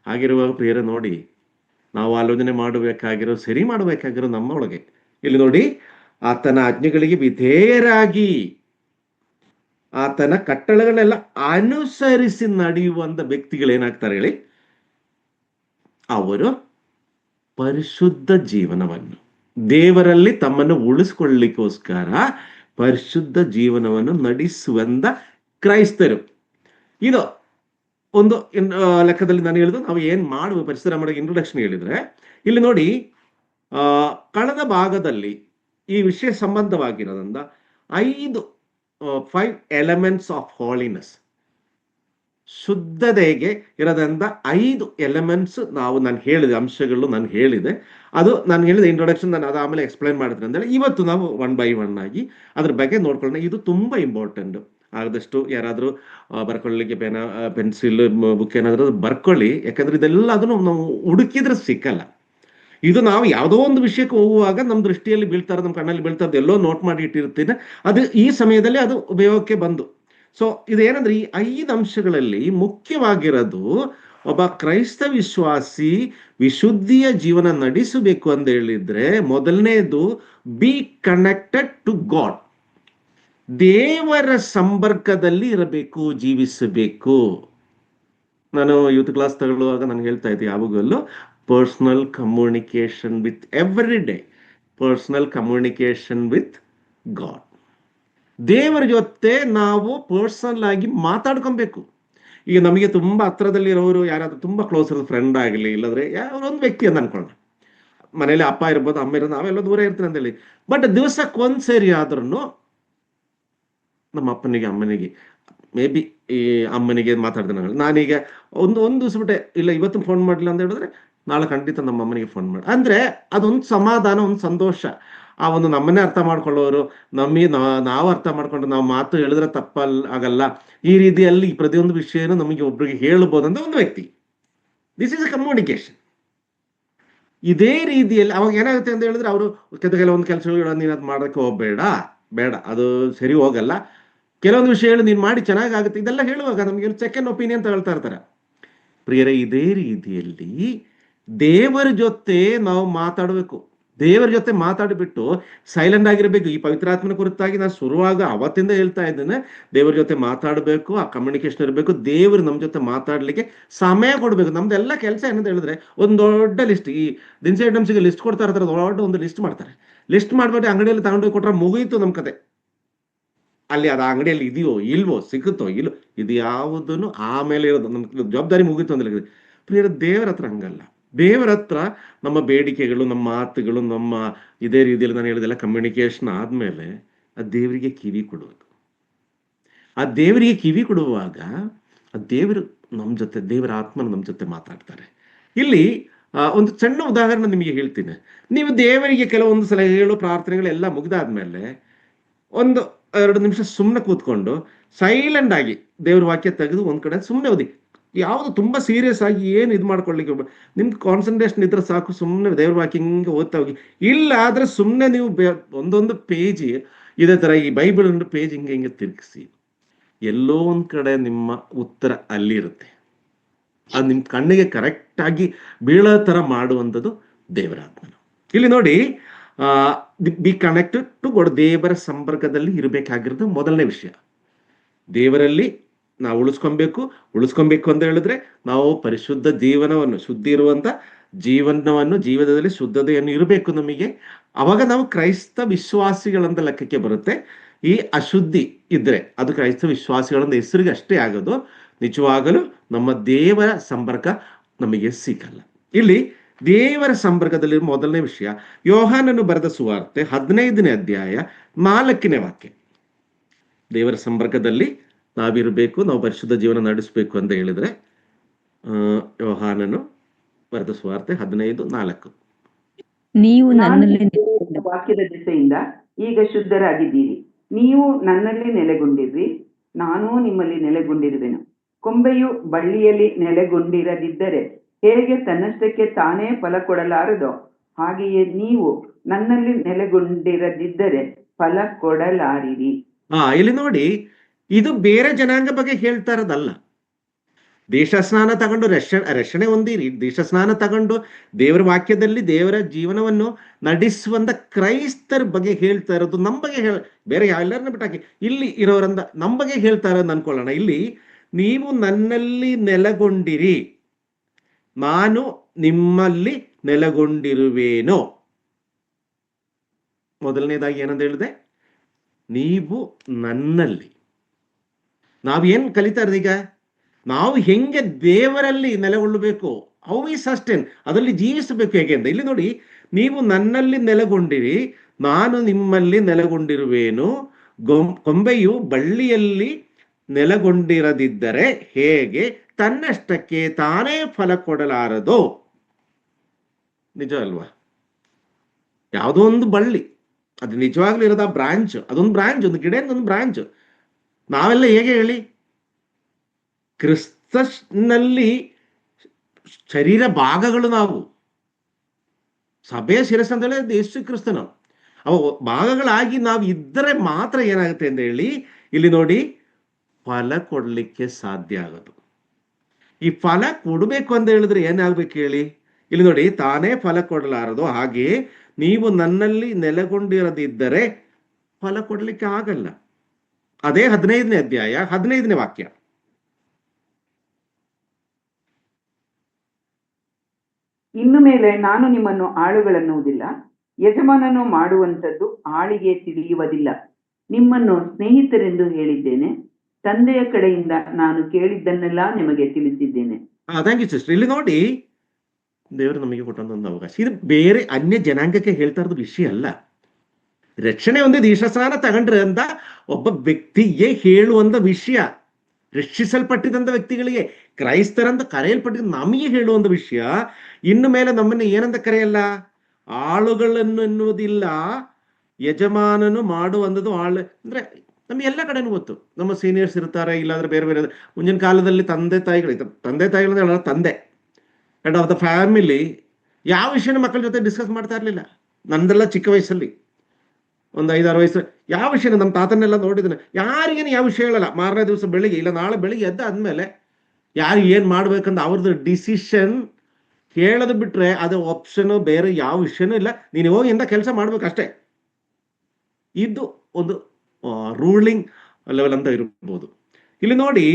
ಹಾಗಿರುವಾಗ ಪ್ರಿಯರೇ ನೋಡಿ, ನಾವು ಆಲೋಚನೆ ಮಾಡಬೇಕಾಗಿರೋ, ಸರಿ ಮಾಡಬೇಕಾಗಿರೋ ನಮ್ಮ ಒಳಗೆ. ಇಲ್ಲಿ ನೋಡಿ, ಆತನ ಆಜ್ಞೆಗಳಿಗೆ ವಿಧೇಯರಾಗಿ ಆತನ ಕಟ್ಟಳೆಗಳನ್ನೆಲ್ಲ ಅನುಸರಿಸಿ ನಡೆಯುವಂತ ವ್ಯಕ್ತಿಗಳೇನಾಗ್ತಾರೆ ಹೇಳಿ, ಅವರು ಪರಿಶುದ್ಧ ಜೀವನವನ್ನು, ದೇವರಲ್ಲಿ ತಮ್ಮನ್ನು ಉಳಿಸ್ಕೊಳ್ಳಿಕ್ಕೋಸ್ಕರ ಪರಿಶುದ್ಧ ಜೀವನವನ್ನು ನಡೆಸುವಂತ ಕ್ರೈಸ್ತರು. ಇದು ಒಂದು ಲೆಕ್ಕದಲ್ಲಿ ನಾನು ಹೇಳಿದ್ದು, ನಾವು ಏನ್ ಮಾಡುವ ಪರಿಸರ ಮಾಡೋ ಇಂಟ್ರೊಡಕ್ಷನ್ ಹೇಳಿದ್ರೆ, ಇಲ್ಲಿ ನೋಡಿ, ಕಳೆದ ಭಾಗದಲ್ಲಿ ಈ ವಿಷಯ ಸಂಬಂಧವಾಗಿರೋದ್ರಿಂದ 5 ಎಲಿಮೆಂಟ್ಸ್ ಆಫ್ ಹಾಲಿನೆಸ್, ಶುದ್ಧತೆಗೆ ಇರೋದ್ರಿಂದ 5 ಎಲಿಮೆಂಟ್ಸ್ ನಾನು ಹೇಳಿದೆ, ಅಂಶಗಳು ನಾನು ಹೇಳಿದೆ. ಅದು ನಾನು ಹೇಳಿದ ಇಂಟ್ರೊಡಕ್ಷನ್, ನಾನು ಅದಾದ್ಮೇಲೆ ಎಕ್ಸ್ಪ್ಲೈನ್ ಮಾಡಿದ್ರೆ ಅಂತೇಳಿ ಇವತ್ತು ನಾವು 1 by 1 ಆಗಿ ಅದ್ರ ಬಗ್ಗೆ ನೋಡ್ಕೊಳ್ಳೋಣ. ಇದು ತುಂಬಾ ಇಂಪಾರ್ಟೆಂಟ್. ಆದಷ್ಟು ಯಾರಾದರೂ ಬರ್ಕೊಳ್ಳಿಕ್ಕೆ ಪೆನ್ಸಿಲ್, ಬುಕ್ ಏನಾದರೂ ಬರ್ಕೊಳ್ಳಿ. ಯಾಕಂದ್ರೆ ಇದೆಲ್ಲ ಅದನ್ನು ನಾವು ಹುಡುಕಿದ್ರೆ ಸಿಕ್ಕಲ್ಲ. ಇದು ನಾವು ಯಾವುದೋ ಒಂದು ವಿಷಯಕ್ಕೆ ಹೋಗುವಾಗ ನಮ್ಮ ದೃಷ್ಟಿಯಲ್ಲಿ ಬೀಳ್ತಾರೆ, ನಮ್ಮ ಕಣ್ಣಲ್ಲಿ ಬೀಳ್ತಾರೆ, ಎಲ್ಲೋ ನೋಟ್ ಮಾಡಿ ಇಟ್ಟಿರ್ತೀನಿ. ಅದು ಈ ಸಮಯದಲ್ಲಿ ಅದು ಉಪಯೋಗಕ್ಕೆ ಬಂದು. ಸೊ ಇದೇನಂದ್ರೆ, ಈ 5 ಅಂಶಗಳಲ್ಲಿ ಮುಖ್ಯವಾಗಿರೋದು, ಒಬ್ಬ ಕ್ರೈಸ್ತ ವಿಶ್ವಾಸಿ ವಿಶುದ್ಧಿಯ ಜೀವನ ನಡೆಸಬೇಕು ಅಂತ ಹೇಳಿದ್ರೆ, ಮೊದಲನೇದು ಬಿ ಕನೆಕ್ಟೆಡ್ ಟು ಗಾಡ್. ದೇವರ ಸಂಪರ್ಕದಲ್ಲಿ ಇರಬೇಕು, ಜೀವಿಸಬೇಕು. ನಾನು ಯೂತ್ ಕ್ಲಾಸ್ ತಗೊಳ್ಳುವಾಗ ನಾನು ಹೇಳ್ತಾ ಇದ್ದೆ ಯಾವಾಗಲೂ, personal communication with every day, personal communication with god. ದೇವರ ಜೊತೆ ನಾವು ಪರ್ಸನಲ್ ಆಗಿ ಮಾತಾಡ್ಕೊಬೇಕು. ಈಗ ನಮಗೆ ತುಂಬಾ ಹತ್ರದಲ್ಲಿರೋರು, ಯಾರಾದ್ರೂ ತುಂಬಾ ಕ್ಲೋಸ್ ಇರೋದು, ಫ್ರೆಂಡ್ ಆಗಲಿ, ಇಲ್ಲದ್ರೆ ಯಾರೊಂದು ವ್ಯಕ್ತಿ ಅಂತ ಅನ್ಕೊಳ್ಳೋಣ. ಮನೇಲಿ ಅಪ್ಪ ಇರ್ಬೋದು, ಅಮ್ಮ ಇರೋದು, ನಾವೆಲ್ಲ ದೂರ ಇರ್ತೀವಿ ಅಂತ ಹೇಳಿ. ಬಟ್ ದಿವಸಕ್ಕೊಂದ್ಸರಿ ಆದ್ರೂ ನಮ್ಮ ಅಪ್ಪನಿಗೆ, ಅಮ್ಮನಿಗೆ, ಮೇ ಬಿ ಈ ಅಮ್ಮನಿಗೆ ಮಾತಾಡ್ದೆ ನಾನೀಗ ಒಂದು ದಿವಸ ಬಿಟ್ಟೆ, ಇಲ್ಲ ಇವತ್ತು ಫೋನ್ ಮಾಡಲಿಲ್ಲ ಅಂತ ಹೇಳಿದ್ರೆ ನಾಳೆ ಖಂಡಿತ ನಮ್ಮ ಅಮ್ಮನಿಗೆ ಫೋನ್ ಮಾಡಿ. ಅಂದ್ರೆ ಅದೊಂದು ಸಮಾಧಾನ, ಒಂದು ಸಂತೋಷ. ಆ ಒಂದು ನಮ್ಮನ್ನೇ ಅರ್ಥ ಮಾಡ್ಕೊಳ್ಳೋರು, ನಾವು ಅರ್ಥ ಮಾಡ್ಕೊಂಡು ನಾವು ಮಾತು ಹೇಳಿದ್ರೆ ಆಗಲ್ಲ, ಈ ರೀತಿಯಲ್ಲಿ ಪ್ರತಿಯೊಂದು ವಿಷಯನೂ ನಮಗೆ ಒಬ್ರಿಗೆ ಹೇಳ್ಬೋದಂತ ಒಂದು ವ್ಯಕ್ತಿ. This is a communication. ಇದೇ ರೀತಿಯಲ್ಲಿ ಅವಾಗ ಏನಾಗುತ್ತೆ ಅಂತ ಹೇಳಿದ್ರೆ, ಅವರು ಕೆಲವೊಂದು ಕೆಲಸಗಳು ನೀನು ಅದು ಮಾಡೋಕ್ಕೆ ಹೋಗ್ಬೇಡ, ಅದು ಸರಿ ಹೋಗಲ್ಲ, ಕೆಲವೊಂದು ವಿಷಯಗಳು ನೀನು ಮಾಡಿ ಚೆನ್ನಾಗಾಗುತ್ತೆ, ಇದೆಲ್ಲ ಹೇಳುವಾಗ ನಮಗೆ ಸೆಕೆಂಡ್ ಒಪಿನಿಯನ್ ತಗೊಳ್ತಾ ಇರ್ತಾರೆ. ಪ್ರಿಯರೇ, ಇದೇ ರೀತಿಯಲ್ಲಿ ದೇವರ ಜೊತೆ ನಾವು ಮಾತಾಡಬೇಕು. ದೇವರ ಜೊತೆ ಮಾತಾಡಿಬಿಟ್ಟು ಸೈಲೆಂಟ್ ಆಗಿರಬೇಕು. ಈ ಪವಿತ್ರಾತ್ಮನ ಕುರಿತಾಗಿ ನಾನು ಶುರುವಾಗ ಅವತ್ತಿಂದ ಹೇಳ್ತಾ ಇದ್ದೇನೆ, ದೇವರ ಜೊತೆ ಮಾತಾಡಬೇಕು, ಆ ಕಮ್ಯುನಿಕೇಶನ್ ಇರಬೇಕು. ದೇವರು ನಮ್ಮ ಜೊತೆ ಮಾತಾಡಲಿಕ್ಕೆ ಸಮಯ ಕೊಡಬೇಕು. ನಮ್ದೆಲ್ಲ ಕೆಲಸ ಏನಂತ ಹೇಳಿದ್ರೆ, ಒಂದು ದೊಡ್ಡ ಲಿಸ್ಟ್, ಈ ದಿನಸಿ ಐಟಮ್ಸ್ಗೆ ಲಿಸ್ಟ್ ಕೊಡ್ತಾ ಇರ್ತಾರೆ, ದೊಡ್ಡ ಒಂದು ಲಿಸ್ಟ್ ಮಾಡ್ತಾರೆ. ಲಿಸ್ಟ್ ಮಾಡ್ಬಿಟ್ಟು ಅಂಗಡಿಯಲ್ಲಿ ತಗೊಂಡೋಗಿ ಕೊಟ್ರೆ ಮುಗೀತು ನಮ್ಮ ಕತೆ. ಅಲ್ಲಿ ಅದು ಅಂಗಡಿಯಲ್ಲಿ ಇದೆಯೋ ಇಲ್ವೋ, ಸಿಗುತ್ತೋ ಇಲ್ಲೋ, ಇದು ಯಾವುದನ್ನು ಆಮೇಲೆ ಇರೋದು, ನಮ್ಮ ಜವಾಬ್ದಾರಿ ಮುಗೀತು ಅಂದ್ರೆ. ಪ್ರಿಯರ, ದೇವರ ಹತ್ರ ಹಂಗಲ್ಲ. ದೇವರ ಹತ್ರ ನಮ್ಮ ಬೇಡಿಕೆಗಳು, ನಮ್ಮ ಮಾತುಗಳು, ನಮ್ಮ ಇದೇ ರೀತಿಯಲ್ಲಿ ನಾನು ಹೇಳಿದೆಲ್ಲ ಕಮ್ಯುನಿಕೇಶನ್ ಆದ್ಮೇಲೆ ಆ ದೇವರಿಗೆ ಕಿವಿ ಕೊಡಬೇಕು. ಆ ದೇವರಿಗೆ ಕಿವಿ ಕೊಡುವಾಗ ಆ ದೇವರು ನಮ್ಮ ಜೊತೆ, ದೇವರ ಆತ್ಮನ ನಮ್ಮ ಜೊತೆ ಮಾತಾಡ್ತಾರೆ. ಇಲ್ಲಿ ಒಂದು ಸಣ್ಣ ಉದಾಹರಣೆ ನಿಮಗೆ ಹೇಳ್ತೀನಿ. ನೀವು ದೇವರಿಗೆ ಕೆಲವೊಂದು ಸಲ ಹೇಳೋ ಪ್ರಾರ್ಥನೆಗಳೆಲ್ಲ ಮುಗಿದಾದ್ಮೇಲೆ ಒಂದು 2 ನಿಮಿಷ ಸುಮ್ಮನೆ ಕೂತ್ಕೊಂಡು ಸೈಲೆಂಟ್ ಆಗಿ ದೇವ್ರ ವಾಕ್ಯ ತೆಗೆದು ಒಂದ್ ಕಡೆ ಸುಮ್ಮನೆ ಓದಿ. ಯಾವುದು ತುಂಬಾ ಸೀರಿಯಸ್ ಆಗಿ ಏನು ಇದು ಮಾಡ್ಕೊಳ್ಳಿಕ್ಕೆ ನಿಮ್ಗೆ ಕಾನ್ಸಂಟ್ರೇಷನ್ ಇದ್ರೆ ಸಾಕು. ಸುಮ್ಮನೆ ದೇವ್ರ ವಾಕ್ಯ ಹಿಂಗೆ ಓದ್ತಾ ಹೋಗಿ. ಇಲ್ಲ ಆದ್ರೆ ಸುಮ್ಮನೆ ನೀವು ಒಂದೊಂದು ಪೇಜ್ ಇದೇ ತರ ಈ ಬೈಬಲ್ ಒಂದು ಪೇಜ್ ಹಿಂಗೆ ತಿರುಗಿಸಿ, ಎಲ್ಲೋ ಒಂದ್ ಕಡೆ ನಿಮ್ಮ ಉತ್ತರ ಅಲ್ಲಿರುತ್ತೆ. ಅದು ನಿಮ್ ಕಣ್ಣಿಗೆ ಕರೆಕ್ಟ್ ಆಗಿ ಬೀಳೋ ತರ ಮಾಡುವಂಥದ್ದು ದೇವರ ಆತ್ಮನು. ಇಲ್ಲಿ ನೋಡಿ, ಬಿ ಕನೆಕ್ಟೆಡ್ ಟು ಗಾಡ್, ದೇವರ ಸಂಪರ್ಕದಲ್ಲಿ ಇರಬೇಕಾಗಿರೋದು ಮೊದಲನೇ ವಿಷಯ. ದೇವರಲ್ಲಿ ನಾವು ಉಳಿಸ್ಕೊಬೇಕು ಅಂತ ಹೇಳಿದ್ರೆ ನಾವು ಪರಿಶುದ್ಧ ಜೀವನವನ್ನು, ಶುದ್ಧಿ ಇರುವಂತ ಜೀವನದಲ್ಲಿ ಶುದ್ಧತೆಯನ್ನು ಇರಬೇಕು ನಮಗೆ. ಅವಾಗ ನಾವು ಕ್ರೈಸ್ತ ವಿಶ್ವಾಸಿಗಳಂತ ಲೆಕ್ಕಕ್ಕೆ ಬರುತ್ತೆ. ಈ ಅಶುದ್ಧಿ ಇದ್ರೆ ಅದು ಕ್ರೈಸ್ತ ವಿಶ್ವಾಸಿಗಳಂತ ಹೆಸರಿಗೆ ಅಷ್ಟೇ ಆಗೋದು. ನಿಜವಾಗಲೂ ನಮ್ಮ ದೇವರ ಸಂಪರ್ಕ ನಮಗೆ ಸಿಗಲ್ಲ. ಇಲ್ಲಿ ದೇವರ ಸಂಪರ್ಕದಲ್ಲಿ ಮೊದಲನೇ ವಿಷಯ, ಯೋಹಾನನು ಬರೆದ ಸುವಾರ್ತೆ 15ನೇ ಅಧ್ಯಾಯ 4ನೇ ವಾಕ್ಯ. ದೇವರ ಸಂಪರ್ಕದಲ್ಲಿ ನಾವಿರಬೇಕು, ನಾವು ಪರಿಶುದ್ಧ ಜೀವನ ನಡೆಸಬೇಕು ಅಂತ ಹೇಳಿದ್ರೆ ಯೋಹಾನನು ಬರೆದ ಸುವಾರ್ತೆ 15:4. ನೀವು ನನ್ನಲ್ಲಿ ವಾಕ್ಯದ ದಿಸೆಯಿಂದ ಈಗ ಶುದ್ಧರಾಗಿದ್ದೀರಿ. ನೀವು ನನ್ನಲ್ಲಿ ನೆಲೆಗೊಂಡಿರ್ರಿ, ನಾನೂ ನಿಮ್ಮಲ್ಲಿ ನೆಲೆಗೊಂಡಿರುವೆನು. ಕೊಂಬೆಯು ಬಳ್ಳಿಯಲ್ಲಿ ನೆಲೆಗೊಂಡಿರದಿದ್ದರೆ ಹೇಗೆ ತನ್ನಷ್ಟಕ್ಕೆ ತಾನೇ ಫಲ ಕೊಡಲಾರದೋ, ಹಾಗೆಯೇ ನೀವು ನನ್ನಲ್ಲಿ ನೆಲೆಗೊಂಡಿರದಿದ್ದರೆ ಫಲ ಕೊಡಲಾರಿರಿ. ಇಲ್ಲಿ ನೋಡಿ, ಇದು ಬೇರೆ ಜನಾಂಗ ಬಗ್ಗೆ ಹೇಳ್ತಾ ಇರೋದಲ್ಲ. ದೇಶ ಸ್ನಾನ ತಗೊಂಡು ರಕ್ಷಣೆ ಹೊಂದಿರಿ, ದೇಶ ಸ್ನಾನ ತಗೊಂಡು ದೇವರ ವಾಕ್ಯದಲ್ಲಿ ದೇವರ ಜೀವನವನ್ನು ನಡೆಸುವಂತ ಕ್ರೈಸ್ತರ ಬಗ್ಗೆ ಹೇಳ್ತಾ ಇರೋದು. ನಮ್ಮ ಬಗ್ಗೆ ಬೇರೆ ಎಲ್ಲರನ್ನ ಬಿಟ್ಟಾಕಿ ಇಲ್ಲಿ ಇರೋರಂದ ನಮ್ಮ ಬಗ್ಗೆ ಹೇಳ್ತಾ ಇರೋದು ಅನ್ಕೊಳ್ಳೋಣ. ಇಲ್ಲಿ ನೀವು ನನ್ನಲ್ಲಿ ನೆಲೆಗೊಂಡಿರಿ, ನಾನು ನಿಮ್ಮಲ್ಲಿ ನೆಲೆಗೊಂಡಿರುವೇನೋ. ಮೊದಲನೇದಾಗಿ ಏನಂತ ಹೇಳಿದೆ, ನೀವು ನನ್ನಲ್ಲಿ. ನಾವೇನ್ ಕಲಿತಾ ಇರೋದು ಈಗ, ನಾವು ಹೆಂಗೆ ದೇವರಲ್ಲಿ ನೆಲೆಗೊಳ್ಳಬೇಕು, ಹೌ ವಿ ಸಸ್ಟೈನ್, ಅದರಲ್ಲಿ ಜೀವಿಸಬೇಕು ಹೇಗೆ ಅಂತ. ಇಲ್ಲಿ ನೋಡಿ, ನೀವು ನನ್ನಲ್ಲಿ ನೆಲೆಗೊಂಡಿರಿ, ನಾನು ನಿಮ್ಮಲ್ಲಿ ನೆಲೆಗೊಂಡಿರುವೇನು. ಕೊಂಬೆಯು ಬಳ್ಳಿಯಲ್ಲಿ ನೆಲೆಗೊಂಡಿರದಿದ್ದರೆ ಹೇಗೆ ತನ್ನಷ್ಟಕ್ಕೆ ತಾನೇ ಫಲ ಕೊಡಲಾರದೋ. ನಿಜ ಅಲ್ವಾ? ಯಾವುದೋ ಒಂದು ಬಳ್ಳಿ, ಅದು ನಿಜವಾಗ್ಲೂ ಇರೋದ ಬ್ರಾಂಚ್, ಅದೊಂದು ಬ್ರಾಂಚ್, ಒಂದು ಗಿಡ ಒಂದು ಬ್ರಾಂಚ್. ನಾವೆಲ್ಲ ಹೇಗೆ ಹೇಳಿ, ಕ್ರಿಸ್ತನಲ್ಲಿ ಶರೀರ ಭಾಗಗಳು. ನಾವು ಸಭೆಯ ಶಿರಸ್ ಅಂತ ಹೇಳಿ ಯೇಸು ಕ್ರಿಸ್ತನು. ಅವ ಭಾಗಗಳಾಗಿ ನಾವು ಇದ್ದರೆ ಮಾತ್ರ ಏನಾಗುತ್ತೆ ಅಂತ ಹೇಳಿ ಇಲ್ಲಿ ನೋಡಿ, ಫಲ ಕೊಡ್ಲಿಕ್ಕೆ ಸಾಧ್ಯ ಆಗೋದು. ಈ ಫಲ ಕೊಡಬೇಕು ಅಂತ ಹೇಳಿದ್ರೆ ಏನಾಗ್ಬೇಕು ಹೇಳಿ, ಇಲ್ಲಿ ನೋಡಿ, ತಾನೇ ಫಲ ಕೊಡಲಾರದು, ಹಾಗೆಯೇ ನೀವು ನನ್ನಲ್ಲಿ ನೆಲೆಗೊಂಡಿರದಿದ್ದರೆ ಫಲ ಕೊಡ್ಲಿಕ್ಕೆ ಆಗಲ್ಲ. ಅದೇ 15ನೇ ಅಧ್ಯಾಯ 15ನೇ ವಾಕ್ಯ. ಇನ್ನು ಮೇಲೆ ನಾನು ನಿಮ್ಮನ್ನು ಆಳುಗಳನ್ನುವುದಿಲ್ಲ, ಯಜಮಾನನು ಮಾಡುವಂಥದ್ದು ಆಳಿಗೆ ತಿಳಿಯುವುದಿಲ್ಲ. ನಿಮ್ಮನ್ನು ಸ್ನೇಹಿತರೆಂದು ಹೇಳಿದ್ದೇನೆ, ತಂದೆಯ ಕಡೆಯಿಂದ ನಾನು ಕೇಳಿದ್ದನ್ನೆಲ್ಲ ನಿಮಗೆ ತಿಳಿಸಿದ್ದೇನೆ. Thank you sister. ಇಲ್ಲಿ ನೋಡಿ, ದೇವರು ನಮಗೆ ಕೊಟ್ಟಂತ ಒಂದು ಅವಕಾಶ. ಇದು ಬೇರೆ ಅನ್ಯ ಜನಾಂಗಕ್ಕೆ ಹೇಳ್ತಾ ಇರೋದು ವಿಷಯ ಅಲ್ಲ. ರಕ್ಷಣೆ ಒಂದು ದೀಕ್ಷಾಸ್ನಾನ ತಗೊಂಡ್ರೆ ಅಂತ ಒಬ್ಬ ವ್ಯಕ್ತಿಗೆ ಹೇಳುವಂತ ವಿಷಯ, ರಕ್ಷಿಸಲ್ಪಟ್ಟಿದಂತ ವ್ಯಕ್ತಿಗಳಿಗೆ, ಕ್ರೈಸ್ತರಂತ ಕರೆಯಲ್ಪಟ್ಟಿದ್ದ ನಮಗೆ ಹೇಳುವಂತ ವಿಷಯ. ಇನ್ನು ಮೇಲೆ ನಮ್ಮನ್ನು ಏನಂತ ಕರೆಯಲ್ಲ, ಆಳುಗಳನ್ನು ಎನ್ನುವುದಿಲ್ಲ, ಯಜಮಾನನು ಮಾಡುವಂಥದ್ದು ಆಳು ಅಂದ್ರೆ ನಮ್ಗೆ ಎಲ್ಲ ಕಡೆನೂ ಗೊತ್ತು. ನಮ್ಮ ಸೀನಿಯರ್ಸ್ ಇರ್ತಾರೆ, ಇಲ್ಲಾಂದ್ರೆ ಬೇರೆ ಬೇರೆ ಮುಂದಿನ ಕಾಲದಲ್ಲಿ ತಂದೆ ತಾಯಿಗಳು ಅಂದ್ರೆ ತಂದೆ ಹೆಡ್ ಆಫ್ ದ ಫ್ಯಾಮಿಲಿ ಯಾವ ವಿಷಯನ ಮಕ್ಕಳ ಜೊತೆ ಡಿಸ್ಕಸ್ ಮಾಡ್ತಾ ಇರ್ಲಿಲ್ಲ. ನಂದೆಲ್ಲ ಚಿಕ್ಕ ವಯಸ್ಸಲ್ಲಿ ಒಂದು 5-6 ವಯಸ್ಸು ಯಾವ ವಿಷಯ ನಮ್ಮ ತಾತನ್ನೆಲ್ಲ ನೋಡಿದ್ದೇನೆ. ಯಾರಿಗೇನು ಯಾವ ವಿಷಯ ಹೇಳಲ್ಲ. ಮಾರನೇ ದಿವಸ ಬೆಳಿಗ್ಗೆ ಇಲ್ಲ ನಾಳೆ ಬೆಳಿಗ್ಗೆ ಎದ್ದ ಆದ್ಮೇಲೆ ಯಾರು ಏನ್ ಮಾಡ್ಬೇಕಂತ ಅವ್ರದ್ದು ಡಿಸಿಷನ್ ಕೇಳೋದು ಬಿಟ್ರೆ ಅದು ಆಪ್ಷನ್ ಬೇರೆ ಯಾವ ವಿಷಯನೂ ಇಲ್ಲ. ನೀನು ಹೋಗಿಂದ ಕೆಲಸ ಮಾಡ್ಬೇಕಷ್ಟೇ. ಇದು ಒಂದು ರೂಲಿಂಗ್ ಲೆವೆಲ್ ಅಂತ ಇರ್ಬೋದು. ಇಲ್ಲಿ ನೋಡಿ,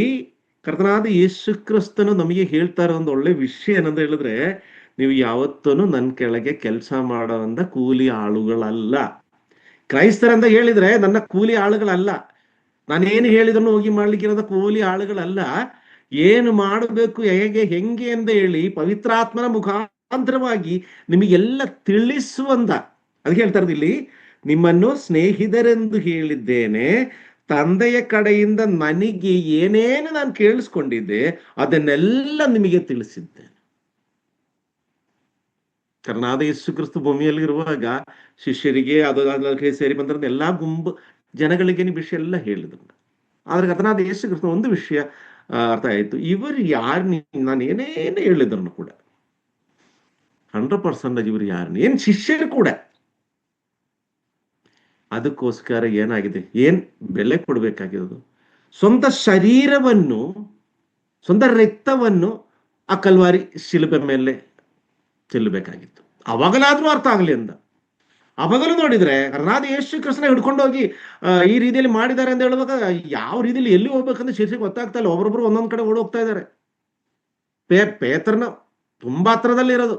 ಕರ್ತನಾದ ಯೇಸು ಕ್ರಿಸ್ತನು ನಮಗೆ ಹೇಳ್ತಾ ಇರೋ ಒಂದು ಒಳ್ಳೆ ವಿಷಯ ಏನಂತ ಹೇಳಿದ್ರೆ, ನೀವು ಯಾವತ್ತೂ ನನ್ನ ಕೆಳಗೆ ಕೆಲಸ ಮಾಡೋವಂಥ ಕೂಲಿ ಆಳುಗಳಲ್ಲ. ಕ್ರೈಸ್ತರಂತ ಹೇಳಿದ್ರೆ ನನ್ನ ಕೂಲಿ ಆಳುಗಳಲ್ಲ. ನಾನೇನು ಹೇಳಿದ್ರು ಹೋಗಿ ಮಾಡ್ಲಿಕ್ಕಿರೋದ ಕೂಲಿ ಆಳುಗಳಲ್ಲ. ಏನು ಮಾಡಬೇಕು, ಹೆಂಗೆ ಅಂತ ಹೇಳಿ ಪವಿತ್ರಾತ್ಮನ ಮುಖಾಂತರವಾಗಿ ನಿಮಗೆಲ್ಲ ತಿಳಿಸುವಂತ, ಅದಕ್ಕೆ ಹೇಳ್ತಾ ಇರೋದು ಇಲ್ಲಿ, ನಿಮ್ಮನ್ನು ಸ್ನೇಹಿತರೆಂದು ಹೇಳಿದ್ದೇನೆ, ತಂದೆಯ ಕಡೆಯಿಂದ ನನಗೆ ಏನೇನು ನಾನು ಕೇಳಿಸ್ಕೊಂಡಿದ್ದೆ ಅದನ್ನೆಲ್ಲ ನಿಮಗೆ ತಿಳಿಸಿದ್ದೇನೆ. ಕರ್ನಾದ ಯೇಸು ಕ್ರಿಸ್ತು ಭೂಮಿಯಲ್ಲಿ ಇರುವಾಗ ಶಿಷ್ಯರಿಗೆ ಅದು ಸೇರಿ ಬಂದ ಎಲ್ಲಾ ಗುಂಪು ಜನಗಳಿಗೆ ವಿಷಯ ಎಲ್ಲ ಹೇಳಿದ್ರು. ಆದ್ರೆ ಕರ್ನಾದ ಯೇಸು ಕ್ರಿಸ್ತು ಒಂದು ವಿಷಯ ಅರ್ಥ ಆಯ್ತು, ಇವರು ಯಾರು, ನಾನು ಏನೇನೇ ಹೇಳಿದ್ರು ಕೂಡ 100% ಇವರು ಯಾರು, ಏನ್ ಶಿಷ್ಯರು ಕೂಡ. ಅದಕ್ಕೋಸ್ಕರ ಏನಾಗಿದೆ, ಏನ್ ಬೆಲೆ ಕೊಡ್ಬೇಕಾಗಿರೋದು, ಸ್ವಂತ ಶರೀರವನ್ನು, ಸ್ವಂತ ರಕ್ತವನ್ನು ಆ ಕಲ್ವಾರಿ ಶಿಲುಬೆ ಮೇಲೆ ಚೆಲ್ಲಬೇಕಾಗಿತ್ತು. ಅವಾಗಲಾದ್ರೂ ಅರ್ಥ ಆಗಲಿ ಅಂತ. ಅವಾಗಲೂ ನೋಡಿದ್ರೆ ಕರ್ನಾದ ಯೇಸು ಕ್ರಿಸ್ತನ ಹಿಡ್ಕೊಂಡು ಹೋಗಿ ಈ ರೀತಿಯಲ್ಲಿ ಮಾಡಿದ್ದಾರೆ ಅಂತ ಹೇಳುವಾಗ ಯಾವ ರೀತಿಯಲ್ಲಿ ಎಲ್ಲಿ ಹೋಗ್ಬೇಕಂತ ಶೀರ್ಷಿಗೆ ಗೊತ್ತಾಗ್ತಾ ಇಲ್ಲ. ಒಬ್ಬೊಬ್ರು ಒಂದೊಂದ್ ಕಡೆ ಓಡಿ ಹೋಗ್ತಾ ಇದ್ದಾರೆ. ಪೇತ್ರನ ತುಂಬಾ ಹತ್ರದಲ್ಲಿ ಇರೋದು.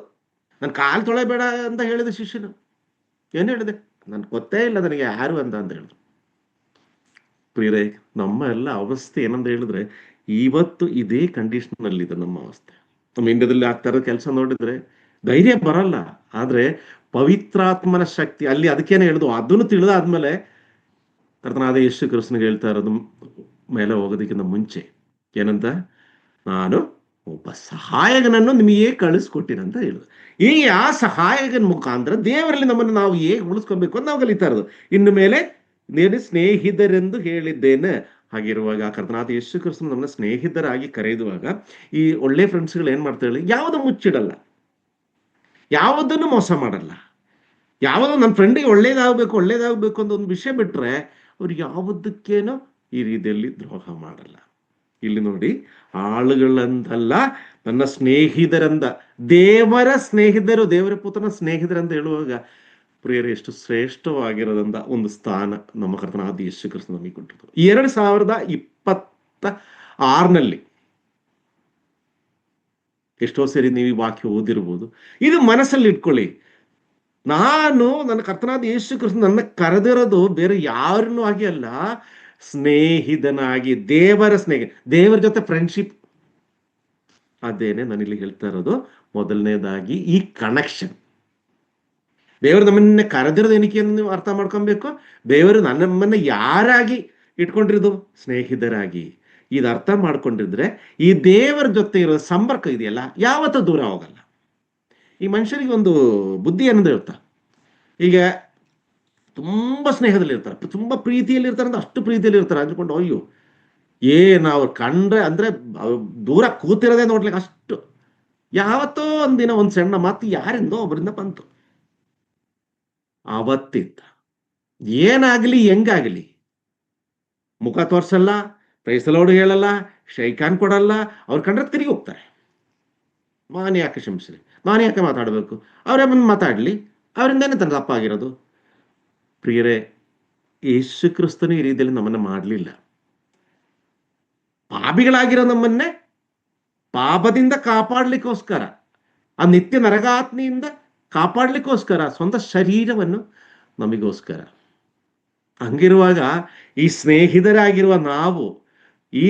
ನನ್ ಕಾಲು ತೊಳೆಬೇಡ ಅಂತ ಹೇಳಿದ ಶಿಷ್ಯನು ಏನ್ ಹೇಳಿದೆ, ನನ್ ಗೊತ್ತೇ ಇಲ್ಲ ನನಗೆ ಯಾರು ಅಂತ ಹೇಳಿದ್ರು. ಪ್ರಿಯರೇ, ನಮ್ಮ ಎಲ್ಲ ಅವಸ್ಥೆ ಏನಂತ ಹೇಳಿದ್ರೆ ಇವತ್ತು ಇದೇ ಕಂಡೀಷನ್ ಅಲ್ಲಿ ಇದೆ ನಮ್ಮ ಅವಸ್ಥೆ. ನಮ್ಮ ಇಂಡಿಯಾದಲ್ಲಿ ಆಗ್ತಾ ಇರೋ ಕೆಲಸ ನೋಡಿದ್ರೆ ಧೈರ್ಯ ಬರಲ್ಲ. ಆದ್ರೆ ಪವಿತ್ರಾತ್ಮನ ಶಕ್ತಿ ಅಲ್ಲಿ, ಅದಕ್ಕೇನೆ ಹೇಳಿದ್ರು, ಅದನ್ನು ತಿಳಿದಾದ್ಮೇಲೆ ಕರ್ತನಾದ ಯೇಸು ಕ್ರಿಸ್ತನಿಗೆ ಹೇಳ್ತಾ ಇರೋದು ಮೇಲೆ ಹೋಗೋದಕ್ಕಿಂತ ಮುಂಚೆ ಏನಂತ, ನಾನು ಒಬ್ಬ ಸಹಾಯಕನನ್ನು ನಿಮಗೆ ಕಳಿಸ್ಕೊಟ್ಟಿನಂತ ಹೇಳಿದ್ರು. ಈ ಆ ಸಹಾಯಕನ ಮುಖಾಂತರ ದೇವರಲ್ಲಿ ನಮ್ಮನ್ನು ನಾವು ಹೇಗೆ ಉಳಿಸ್ಕೊಬೇಕು ಅಂತ ನಾವು ಕಲಿತಾ ಇರೋದು. ಇನ್ನು ಮೇಲೆ ನೀನು ಸ್ನೇಹಿತರೆಂದು ಹೇಳಿದ್ದೇನೆ. ಹಾಗಿರುವಾಗ ಕರ್ತನಾದ ಯೇಸು ಕ್ರಿಸ್ತನು ನಮ್ಮನ್ನ ಸ್ನೇಹಿತರಾಗಿ ಕರೆಯುವಾಗ ಈ ಒಳ್ಳೆ ಫ್ರೆಂಡ್ಸ್ಗಳು ಏನ್ ಮಾಡ್ತಾ ಹೇಳಿ, ಯಾವುದು ಮುಚ್ಚಿಡಲ್ಲ, ಯಾವುದನ್ನು ಮೋಸ ಮಾಡಲ್ಲ. ಯಾವುದೋ ನನ್ನ ಫ್ರೆಂಡಿಗೆ ಒಳ್ಳೇದಾಗಬೇಕು ಅಂತ ಒಂದು ವಿಷಯ ಬಿಟ್ರೆ ಅವ್ರು ಯಾವುದಕ್ಕೇನೋ ಈ ರೀತಿಯಲ್ಲಿ ದ್ರೋಹ ಮಾಡಲ್ಲ. ಇಲ್ಲಿ ನೋಡಿ, ಆಳುಗಳಂತಲ್ಲ, ನನ್ನ ಸ್ನೇಹಿತರಂದ, ದೇವರ ಸ್ನೇಹಿತರು, ದೇವರ ಪುತ್ರನ ಸ್ನೇಹಿತರಂತ ಹೇಳುವಾಗ ಪ್ರಿಯರು ಎಷ್ಟು ಶ್ರೇಷ್ಠವಾಗಿರೋದಂತ ಒಂದು ಸ್ಥಾನ ನಮ್ಮ ಕರ್ತನಾದ ಯೇಸು ಕ್ರಿಸ್ತ ನಮಗೆ ಕೊಟ್ಟಿದ್ದು. 2026 ಎಷ್ಟೋ ಸರಿ ನೀವು ಈ ವಾಕ್ಯ ಓದಿರ್ಬೋದು. ಇದು ಮನಸ್ಸಲ್ಲಿ ಇಟ್ಕೊಳ್ಳಿ. ನಾನು ನನ್ನ ಕರ್ತನಾದ ಯೇಸು ಕ್ರಿಸ್ತ ನನ್ನ ಕರೆದಿರೋದು ಬೇರೆ ಯಾರನ್ನೂ ಆಗಿ ಅಲ್ಲ, ಸ್ನೇಹಿತನಾಗಿ, ದೇವರ ಸ್ನೇಹ, ದೇವರ ಜೊತೆ ಫ್ರೆಂಡ್ಶಿಪ್. ಅದೇನೆ ನಾನಿಲ್ಲಿ ಹೇಳ್ತಾ ಇರೋದು. ಮೊದಲನೇದಾಗಿ ಈ ಕನೆಕ್ಷನ್. ದೇವರು ನಮ್ಮನ್ನ ಕರೆದಿರೋದು ಏನಕ್ಕೆ ನೀವು ಅರ್ಥ ಮಾಡ್ಕೊಬೇಕು. ದೇವರು ನಮ್ಮನ್ನ ಯಾರಾಗಿ ಇಟ್ಕೊಂಡಿರೋದು, ಸ್ನೇಹಿತರಾಗಿ. ಇದು ಅರ್ಥ ಮಾಡ್ಕೊಂಡಿದ್ರೆ ಈ ದೇವರ ಜೊತೆ ಇರೋ ಸಂಪರ್ಕ ಇದೆಯಲ್ಲ, ಯಾವತ್ತೂ ದೂರ ಹೋಗಲ್ಲ. ಈ ಮನುಷ್ಯರಿಗೆ ಒಂದು ಬುದ್ಧಿ ಏನಂದ್ರೆ ಇರ್ತಾ, ಈಗ ತುಂಬಾ ಸ್ನೇಹದಲ್ಲಿ ಇರ್ತಾರೆ, ತುಂಬಾ ಪ್ರೀತಿಯಲ್ಲಿ ಇರ್ತಾರೆ, ಅಂದ್ರೆ ಅಷ್ಟು ಪ್ರೀತಿಯಲ್ಲಿ ಇರ್ತಾರೆ ಅಂದ್ಕೊಂಡು ಅಯ್ಯೋ ನಾವು ಕಂಡ್ರೆ ಅಂದ್ರೆ ದೂರ ಕೂತಿರೋದೇ ನೋಡ್ಲಿಕ್ಕೆ ಅಷ್ಟು. ಯಾವತ್ತೋ ಒಂದಿನ ಒಂದು ಸಣ್ಣ ಮಾತು ಯಾರಿಂದೋ ಒಬ್ಬರಿಂದ ಬಂತು, ಅವತ್ತಿದ್ದ ಏನಾಗ್ಲಿ ಹೆಂಗಾಗ್ಲಿ ಮುಖ ತೋರ್ಸಲ್ಲ, ಪ್ರೈಸಲೋಡು ಹೇಳಲ್ಲ, ಶೈಕಾನ್ ಕೊಡಲ್ಲ. ಅವ್ರು ಕಂಡ್ರೆ ತಿರುಗಿ ಹೋಗ್ತಾರೆ. ನಾನು ಯಾಕೆ ಕ್ಷಮಿಸ್ಲಿ, ನಾನು ಯಾಕೆ ಮಾತಾಡಬೇಕು, ಅವರೇ ಬಂದು ಮಾತಾಡ್ಲಿ, ಅವರಿಂದೇನೆ ತನ್ನ ತಪ್ಪಾಗಿರೋದು. ಪ್ರಿಯರೇ, ಯೇಸು ಕ್ರಿಸ್ತನು ಈ ರೀತಿಯಲ್ಲಿ ನಮ್ಮನ್ನ ಮಾಡಲಿಲ್ಲ. ಪಾಪಿಗಳಾಗಿರೋ ನಮ್ಮನ್ನೇ ಪಾಪದಿಂದ ಕಾಪಾಡ್ಲಿಕ್ಕೋಸ್ಕರ, ಆ ನಿತ್ಯ ನರಕಾಗ್ನಿಯಿಂದ ಕಾಪಾಡ್ಲಿಕ್ಕೋಸ್ಕರ ಸ್ವಂತ ಶರೀರವನ್ನು ನಮಗೋಸ್ಕರ. ಹಂಗಿರುವಾಗ ಈ ಸ್ನೇಹಿತರಾಗಿರುವ ನಾವು, ಈ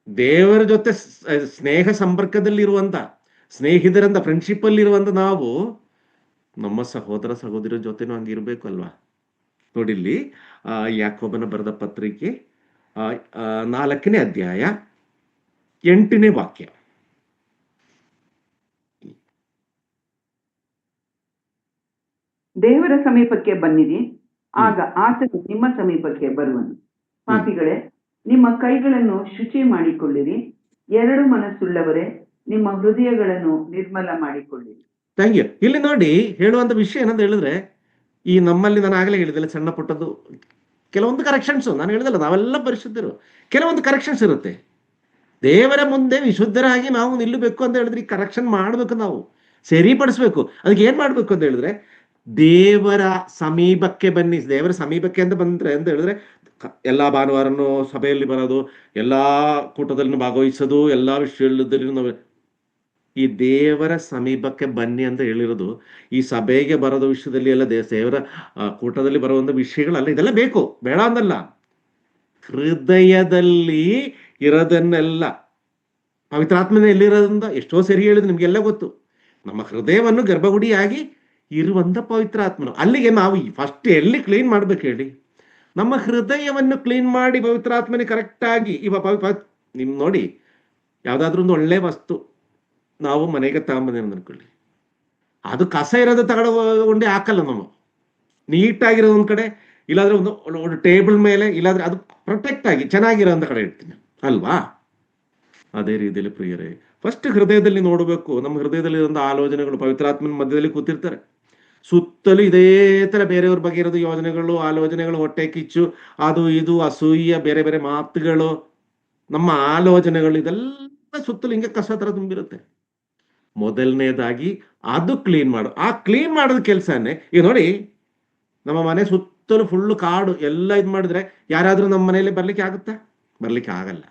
ದೇವರ ಜೊತೆ ಸ್ನೇಹ ಸಂಪರ್ಕದಲ್ಲಿರುವಂತ ಸ್ನೇಹಿತರಂತ, ಫ್ರೆಂಡ್ಶಿಪ್ ಅಲ್ಲಿರುವಂತ ನಾವು ನಮ್ಮ ಸಹೋದರ ಸಹೋದರಿಯರ ಜೊತೆನೂ ಹಂಗಿರ್ಬೇಕು ಅಲ್ವಾ. ನೋಡಿಲ್ಲಿ ಯಾಕೋಬನ ಬರೆದ ಪತ್ರಿಕೆ 4ನೇ ಅಧ್ಯಾಯ 8ನೇ ವಾಕ್ಯ. ದೇವರ ಸಮೀಪಕ್ಕೆ ಬನ್ನಿರಿ, ಆಗ ಆತನು ನಿಮ್ಮ ಸಮೀಪಕ್ಕೆ ಬರುವನು. ಪಾಪಿಗಳೇ, ನಿಮ್ಮ ಕೈಗಳನ್ನು ಶುಚಿ ಮಾಡಿಕೊಳ್ಳಿರಿ, ಎರಡು ಮನಸ್ಸುಳ್ಳವರೇ, ನಿಮ್ಮ ಹೃದಯಗಳನ್ನು ನಿರ್ಮಲ ಮಾಡಿಕೊಳ್ಳಿರಿ. Thank you. ಇಲ್ಲಿ ನೋಡಿ ಹೇಳುವಂತ ವಿಷಯ ಏನಂತ ಹೇಳಿದ್ರೆ, ಈ ನಮ್ಮಲ್ಲಿ ನಾನು ಆಗಲೇ ಹೇಳಿದೆಲ್ಲ ಸಣ್ಣ ಪುಟ್ಟದ್ದು ಕೆಲವೊಂದು ಕರೆಕ್ಷನ್ಸ್ ನಾನು ಹೇಳಿದಲ್ಲ, ನಾವೆಲ್ಲ ಪರಿಶುದ್ಧರು, ಕೆಲವೊಂದು ಕರೆಕ್ಷನ್ಸ್ ಇರುತ್ತೆ. ದೇವರ ಮುಂದೆ ವಿಶುದ್ಧರಾಗಿ ನಾವು ನಿಲ್ಲಬೇಕು ಅಂತ ಹೇಳಿದ್ರೆ ಈ ಕರೆಕ್ಷನ್ ಮಾಡಬೇಕು, ನಾವು ಸರಿಪಡಿಸ್ಬೇಕು. ಅದಕ್ಕೆ ಏನ್ ಮಾಡ್ಬೇಕು ಅಂತ ಹೇಳಿದ್ರೆ ದೇವರ ಸಮೀಪಕ್ಕೆ ಬನ್ನಿ. ದೇವರ ಸಮೀಪಕ್ಕೆ ಅಂತ ಬಂದ್ರೆ ಅಂತ ಹೇಳಿದ್ರೆ ಎಲ್ಲಾ ಭಾನುವಾರನು ಸಭೆಯಲ್ಲಿ ಬರೋದು, ಎಲ್ಲಾ ಕೂಟದಲ್ಲಿ ಭಾಗವಹಿಸೋದು, ಎಲ್ಲಾ ವಿಷಯದಲ್ಲಿ ನಾವು ಈ ದೇವರ ಸಮೀಪಕ್ಕೆ ಬನ್ನಿ ಅಂತ ಹೇಳಿರೋದು ಈ ಸಭೆಗೆ ಬರೋದ ವಿಷಯದಲ್ಲಿ ಎಲ್ಲ ದೇವರ ಕೂಟದಲ್ಲಿ ಬರುವಂತ ವಿಷಯಗಳಲ್ಲ. ಇದೆಲ್ಲ ಬೇಕು, ಬೇಡ ಅನ್ನಲ್ಲ. ಹೃದಯದಲ್ಲಿ ಇರೋದನ್ನೆಲ್ಲ ಪವಿತ್ರಾತ್ಮನ ಎಲ್ಲಿರೋದ್ರಿಂದ ಎಷ್ಟೋ ಸರಿ ಹೇಳಿದ್ರು, ನಿಮ್ಗೆಲ್ಲ ಗೊತ್ತು. ನಮ್ಮ ಹೃದಯವನ್ನು ಗರ್ಭಗುಡಿಯಾಗಿ ಇರುವಂತ ಪವಿತ್ರಾತ್ಮನು. ಅಲ್ಲಿಗೆ ನಾವು ಫಸ್ಟ್ ಎಲ್ಲಿ ಕ್ಲೀನ್ ಮಾಡ್ಬೇಕು ಹೇಳಿ? ನಮ್ಮ ಹೃದಯವನ್ನು ಕ್ಲೀನ್ ಮಾಡಿ ಪವಿತ್ರಾತ್ಮನೇ ಕರೆಕ್ಟ್ ಆಗಿ ನಿಮ್ ನೋಡಿ, ಯಾವ್ದಾದ್ರು ಒಂದು ಒಳ್ಳೆ ವಸ್ತು ನಾವು ಮನೆಗೆ ತಗೊಂಬಂದೇನು ಅನ್ಕೊಳ್ಳಿ, ಅದು ಕಸ ಇರೋದು ತಗೊಂಡು ಹಾಕಲ್ಲ ನಾವು. ನೀಟಾಗಿರೋದು ಒಂದ್ ಕಡೆ, ಇಲ್ಲಾಂದ್ರೆ ಒಂದು ಟೇಬಲ್ ಮೇಲೆ, ಇಲ್ಲಾಂದ್ರೆ ಅದು ಪ್ರೊಟೆಕ್ಟ್ ಆಗಿ ಚೆನ್ನಾಗಿರೋ ಅಂತ ಕಡೆ ಇಡ್ತೀನಿ ಅಲ್ವಾ? ಅದೇ ರೀತಿಯಲ್ಲಿ ಪ್ರಿಯರೇ, ಫಸ್ಟ್ ಹೃದಯದಲ್ಲಿ ನೋಡಬೇಕು. ನಮ್ಮ ಹೃದಯದಲ್ಲಿ ಒಂದು ಆಲೋಚನೆಗಳು ಪವಿತ್ರಾತ್ಮನ ಮಧ್ಯದಲ್ಲಿ ಕೂತಿರ್ತಾರೆ. ಸುತ್ತಲೂ ಇದೇ ತರ ಬೇರೆಯವ್ರ ಬಗ್ಗೆ ಇರೋದು ಯೋಜನೆಗಳು, ಆಲೋಚನೆಗಳು, ಹೊಟ್ಟೆ ಕಿಚ್ಚು, ಅದು ಇದು ಅಸೂಯ, ಬೇರೆ ಬೇರೆ ಮಾತುಗಳು, ನಮ್ಮ ಆಲೋಚನೆಗಳು, ಇದೆಲ್ಲ ಸುತ್ತಲೂ ಹಿಂಗೆ ಕಸ ತರ ತುಂಬಿರುತ್ತೆ. ಮೊದಲನೇದಾಗಿ ಅದು ಕ್ಲೀನ್ ಮಾಡು. ಆ ಕ್ಲೀನ್ ಮಾಡೋದ್ ಕೆಲ್ಸನೇ ಈಗ ನೋಡಿ, ನಮ್ಮ ಮನೆ ಸುತ್ತಲೂ ಫುಲ್ಲು ಕಾಡು ಎಲ್ಲ ಇದ್ ಮಾಡಿದ್ರೆ ಯಾರಾದ್ರೂ ನಮ್ಮ ಮನೆಯಲ್ಲಿ ಬರ್ಲಿಕ್ಕೆ ಆಗುತ್ತಾ? ಬರ್ಲಿಕ್ಕೆ ಆಗಲ್ಲ.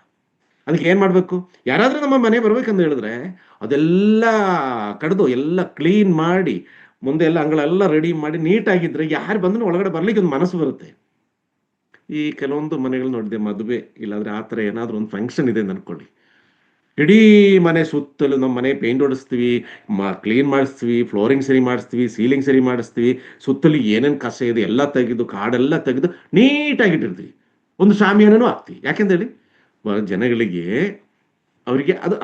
ಅದಕ್ಕೆ ಏನ್ ಮಾಡ್ಬೇಕು? ಯಾರಾದ್ರೂ ನಮ್ಮ ಮನೆ ಬರ್ಬೇಕಂತ ಹೇಳಿದ್ರೆ ಅದೆಲ್ಲ ಕಡ್ದು ಎಲ್ಲ ಕ್ಲೀನ್ ಮಾಡಿ, ಮುಂದೆ ಎಲ್ಲ ಅಂಗಳೆಲ್ಲ ರೆಡಿ ಮಾಡಿ ನೀಟಾಗಿದ್ರೆ ಯಾರು ಬಂದ್ರು ಒಳಗಡೆ ಬರ್ಲಿಕ್ಕೆ ಒಂದು ಮನಸ್ಸು ಬರುತ್ತೆ. ಈ ಕೆಲವೊಂದು ಮನೆಗಳು ನೋಡಿದೆ, ಮದುವೆ ಇಲ್ಲಾಂದ್ರೆ ಆ ಥರ ಏನಾದ್ರೂ ಒಂದು ಫಂಕ್ಷನ್ ಇದೆ ಅಂತ ಅನ್ಕೊಳ್ಳಿ, ಇಡೀ ಮನೆ ಸುತ್ತಲೂ ನಮ್ಮ ಮನೆ ಪೇಂಟ್ ಹೊಡಿಸ್ತೀವಿ, ಕ್ಲೀನ್ ಮಾಡಿಸ್ತೀವಿ, ಫ್ಲೋರಿಂಗ್ ಸರಿ ಮಾಡಿಸ್ತೀವಿ, ಸೀಲಿಂಗ್ ಸರಿ ಮಾಡಿಸ್ತೀವಿ, ಸುತ್ತಲೂ ಏನೇನು ಕಸ ಇದೆ ಎಲ್ಲ ತೆಗೆದು, ಕಾಡೆಲ್ಲ ತೆಗೆದು ನೀಟಾಗಿಟ್ಟಿರ್ತೀವಿ. ಒಂದು ಶಾಮಿಯಾನೂ ಹಾಕ್ತೀವಿ. ಯಾಕೆಂದೇಳಿ ಜನಗಳಿಗೆ ಅವರಿಗೆ ಅದು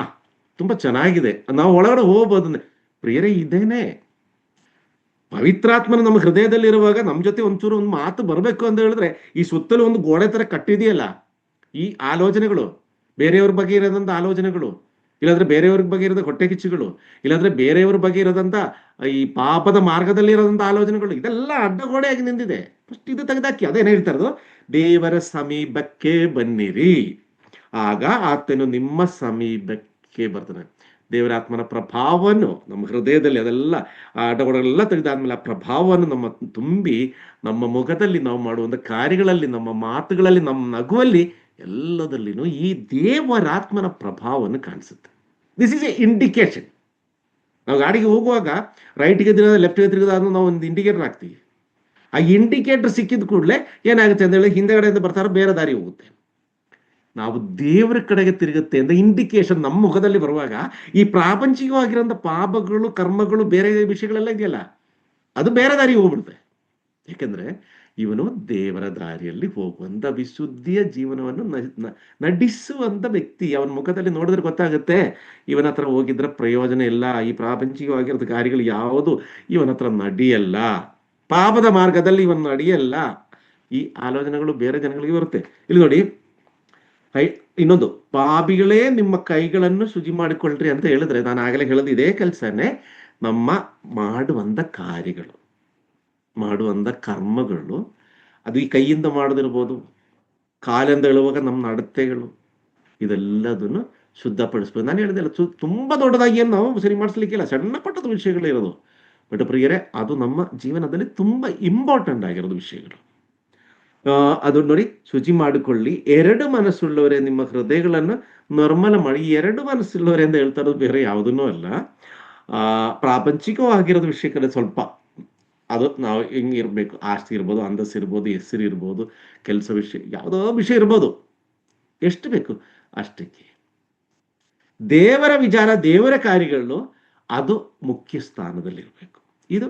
ತುಂಬಾ ಚೆನ್ನಾಗಿದೆ, ನಾವು ಒಳಗಡೆ ಹೋಗ್ಬೋದು. ಪ್ರಿಯರೇ, ಇದೇನೆ ಪವಿತ್ರಾತ್ಮನ ನಮ್ಮ ಹೃದಯದಲ್ಲಿ ಇರುವಾಗ ನಮ್ಮ ಜೊತೆ ಒಂಚೂರು ಒಂದು ಮಾತು ಬರಬೇಕು ಅಂತ ಹೇಳಿದ್ರೆ, ಈ ಸುತ್ತಲೂ ಒಂದು ಗೋಡೆ ತರ ಕಟ್ಟಿದೆಯಲ್ಲ, ಈ ಆಲೋಚನೆಗಳು, ಬೇರೆಯವ್ರ ಬಗ್ಗೆ ಇರೋದಂತ ಆಲೋಚನೆಗಳು, ಇಲ್ಲಾಂದ್ರೆ ಬೇರೆಯವ್ರ ಬಗ್ಗೆ ಇರೋದ ಹೊಟ್ಟೆ ಕಿಚ್ಚುಗಳು, ಇಲ್ಲಾಂದ್ರೆ ಬೇರೆಯವ್ರ ಬಗ್ಗೆ ಇರೋದಂತ ಈ ಪಾಪದ ಮಾರ್ಗದಲ್ಲಿ ಇರೋದಂತ ಆಲೋಚನೆಗಳು, ಇದೆಲ್ಲ ಅಡ್ಡಗೋಡೆಯಾಗಿ ನಿಂತಿದೆ. ಫಸ್ಟ್ ಇದು ತೆಗೆದಾಕಿ. ಅದೇನು ಹೇಳ್ತಾರದು? ದೇವರ ಸಮೀಪಕ್ಕೆ ಬನ್ನಿರಿ, ಆಗ ಆತನು ನಿಮ್ಮ ಸಮೀಪಕ್ಕೆ ಬರ್ತಾನೆ. ದೇವರ ಆತ್ಮನ ಪ್ರಭಾವವನ್ನು ನಮ್ಮ ಹೃದಯದಲ್ಲಿ ಅದೆಲ್ಲ ಅಡ್ಡಗೋಡೆಗಳೆಲ್ಲ ತೆಗೆದಾದ್ಮೇಲೆ ಆ ಪ್ರಭಾವವನ್ನು ನಮ್ಮ ತುಂಬಿ, ನಮ್ಮ ಮುಖದಲ್ಲಿ ನಾವು ಮಾಡುವಂಥ ಕಾರ್ಯಗಳಲ್ಲಿ, ನಮ್ಮ ಮಾತುಗಳಲ್ಲಿ, ನಮ್ಮ ನಗುವಲ್ಲಿ, ಎಲ್ಲದಲ್ಲಿನೂ ಈ ದೇವರಾತ್ಮನ ಪ್ರಭಾವವನ್ನು ಕಾಣಿಸುತ್ತೆ. This is A indication. ನಾವು ಗಾಡಿಗೆ ಹೋಗುವಾಗ ರೈಟ್ಗೆ ತಿರುಗದ ಲೆಫ್ಟ್ಗೆ ತಿರುಗದ ನಾವು ಒಂದು ಇಂಡಿಕೇಟರ್ ಹಾಕ್ತೀವಿ. ಆ ಇಂಡಿಕೇಟರ್ ಸಿಕ್ಕಿದ ಕೂಡಲೇ ಏನಾಗುತ್ತೆ ಅಂತ ಹೇಳಿ, ಹಿಂದೆಗಡೆಯಿಂದ ಬರ್ತಾರೋ ಬೇರೆ ದಾರಿ ಹೋಗುತ್ತೆ. ನಾವು ದೇವರ ಕಡೆಗೆ ತಿರುಗುತ್ತೆ ಅಂತ ಇಂಡಿಕೇಶನ್ ನಮ್ಮ ಮುಖದಲ್ಲಿ ಬರುವಾಗ, ಈ ಪ್ರಾಪಂಚಿಕವಾಗಿರೋಂಥ ಪಾಪಗಳು, ಕರ್ಮಗಳು, ಬೇರೆ ವಿಷಯಗಳೆಲ್ಲ ಇದೆಯಲ್ಲ, ಅದು ಬೇರೆ ದಾರಿಗೆ ಹೋಗ್ಬಿಡುತ್ತೆ. ಯಾಕೆಂದ್ರೆ ಇವನು ದೇವರ ದಾರಿಯಲ್ಲಿ ಹೋಗುವಂತ ವಿಶುದ್ಧಿಯ ಜೀವನವನ್ನು ನಡೆಸುವಂತ ವ್ಯಕ್ತಿ. ಅವನ ಮುಖದಲ್ಲಿ ನೋಡಿದ್ರೆ ಗೊತ್ತಾಗುತ್ತೆ, ಇವನ ಹತ್ರ ಹೋಗಿದ್ರೆ ಪ್ರಯೋಜನ ಇಲ್ಲ, ಈ ಪ್ರಾಪಂಚಿಕವಾಗಿರೋದು ಕಾರ್ಯಗಳು ಯಾವುದು ಇವನ ಹತ್ರ ನಡೆಯಲ್ಲ, ಪಾಪದ ಮಾರ್ಗದಲ್ಲಿ ಇವನು ನಡೆಯಲ್ಲ. ಈ ಆಲೋಚನೆಗಳು ಬೇರೆ ಜನಗಳಿಗೆ ಬರುತ್ತೆ. ಇಲ್ಲಿ ನೋಡಿ, ಇನ್ನೊಂದು, ಪಾಪಿಗಳೇ ನಿಮ್ಮ ಕೈಗಳನ್ನು ಶುಚಿ ಮಾಡಿಕೊಳ್ಳ್ರಿ ಅಂತ ಹೇಳಿದ್ರೆ, ನಾನು ಆಗಲೇ ಹೇಳೋದು ಇದೇ ಕೆಲಸನೇ. ನಮ್ಮ ಮಾಡುವಂತ ಕಾರ್ಯಗಳು, ಮಾಡುವಂತ ಕರ್ಮಗಳು, ಅದು ಈ ಕೈಯಿಂದ ಮಾಡೋದಿರ್ಬೋದು, ಕಾಲಿಂದ ಹೇಳುವಾಗ ನಮ್ಮ ನಡತೆಗಳು, ಇದೆಲ್ಲದನ್ನು ಶುದ್ಧಪಡಿಸ್ಬೇಕು. ನಾನು ಹೇಳಿದೆಲ್ಲ ತುಂಬಾ ದೊಡ್ಡದಾಗಿ ಏನು ನಾವು ಸರಿ ಮಾಡಿಸ್ಲಿಕ್ಕಿಲ್ಲ, ಸಣ್ಣ ಪಟ್ಟದ ವಿಷಯಗಳು ಇರೋದು. ಬಟ್ ಪ್ರಿಯರೇ, ಅದು ನಮ್ಮ ಜೀವನದಲ್ಲಿ ತುಂಬಾ ಇಂಪಾರ್ಟೆಂಟ್ ಆಗಿರೋದು ವಿಷಯಗಳು. ಅದು ನೋಡಿ, ಶುಚಿ ಮಾಡಿಕೊಳ್ಳಿ, ಎರಡು ಮನಸ್ಸುಳ್ಳವರೇ ನಿಮ್ಮ ಹೃದಯಗಳನ್ನು ನಿರ್ಮಲ ಮಾಡಿ. ಎರಡು ಮನಸ್ಸುಳ್ಳವರೇ ಅಂತ ಹೇಳ್ತಾ ಇರೋದು ಬೇರೆ ಯಾವುದನ್ನೂ ಅಲ್ಲ, ಪ್ರಾಪಂಚಿಕವಾಗಿರೋದು ವಿಷಯಕ್ಕೆ ಸ್ವಲ್ಪ ಅದು ನಾವು ಹಿಂಗೆ ಇರಬೇಕು. ಆಸ್ತಿ ಇರ್ಬೋದು, ಅಂತಸ್ತು ಇರ್ಬೋದು, ಹೆಸರು ಇರ್ಬೋದು, ಕೆಲಸ ವಿಷಯ, ಯಾವುದೋ ವಿಷಯ ಇರ್ಬೋದು, ಎಷ್ಟು ಬೇಕು ಅಷ್ಟಕ್ಕೆ. ದೇವರ ವಿಚಾರ, ದೇವರ ಕಾರ್ಯಗಳು, ಅದು ಮುಖ್ಯ ಸ್ಥಾನದಲ್ಲಿರ್ಬೇಕು. ಇದು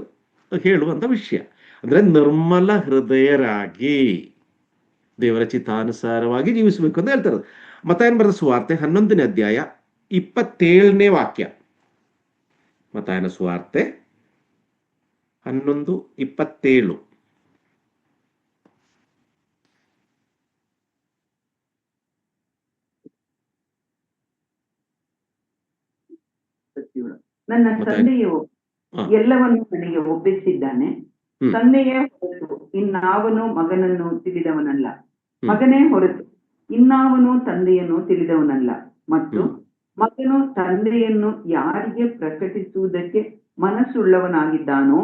ಹೇಳುವಂತ ವಿಷಯ. ಅಂದ್ರೆ ನಿರ್ಮಲ ಹೃದಯರಾಗಿ ದೇವರ ಚಿತ್ತಾನುಸಾರವಾಗಿ ಜೀವಿಸಬೇಕು ಅಂತ ಹೇಳ್ತಾರೆ. ಮತ್ತಾಯನ ಬರೆದ ಸುವಾರ್ತೆ 11ನೇ ಅಧ್ಯಾಯ 27ನೇ ವಾಕ್ಯ. ಮತ್ತಾಯನ ಸುವಾರ್ತೆ 11:27. ನನ್ನ ತಂದೆಯು ಎಲ್ಲವನ್ನು ನನಗೆ ಒಪ್ಪಿಸಿದ್ದಾನೆ. ತಂದೆಯೇ ಹೊರತು ಇನ್ನಾವನು ಮಗನನ್ನು ತಿಳಿದವನಲ್ಲ, ಮಗನೇ ಹೊರತು ಇನ್ನಾವನು ತಂದೆಯನ್ನು ತಿಳಿದವನಲ್ಲ. ಮತ್ತು ಮಗನು ತಂದೆಯನ್ನು ಯಾರಿಗೆ ಪ್ರಕಟಿಸುವುದಕ್ಕೆ ಮನಸ್ಸುಳ್ಳವನಾಗಿದ್ದಾನೋ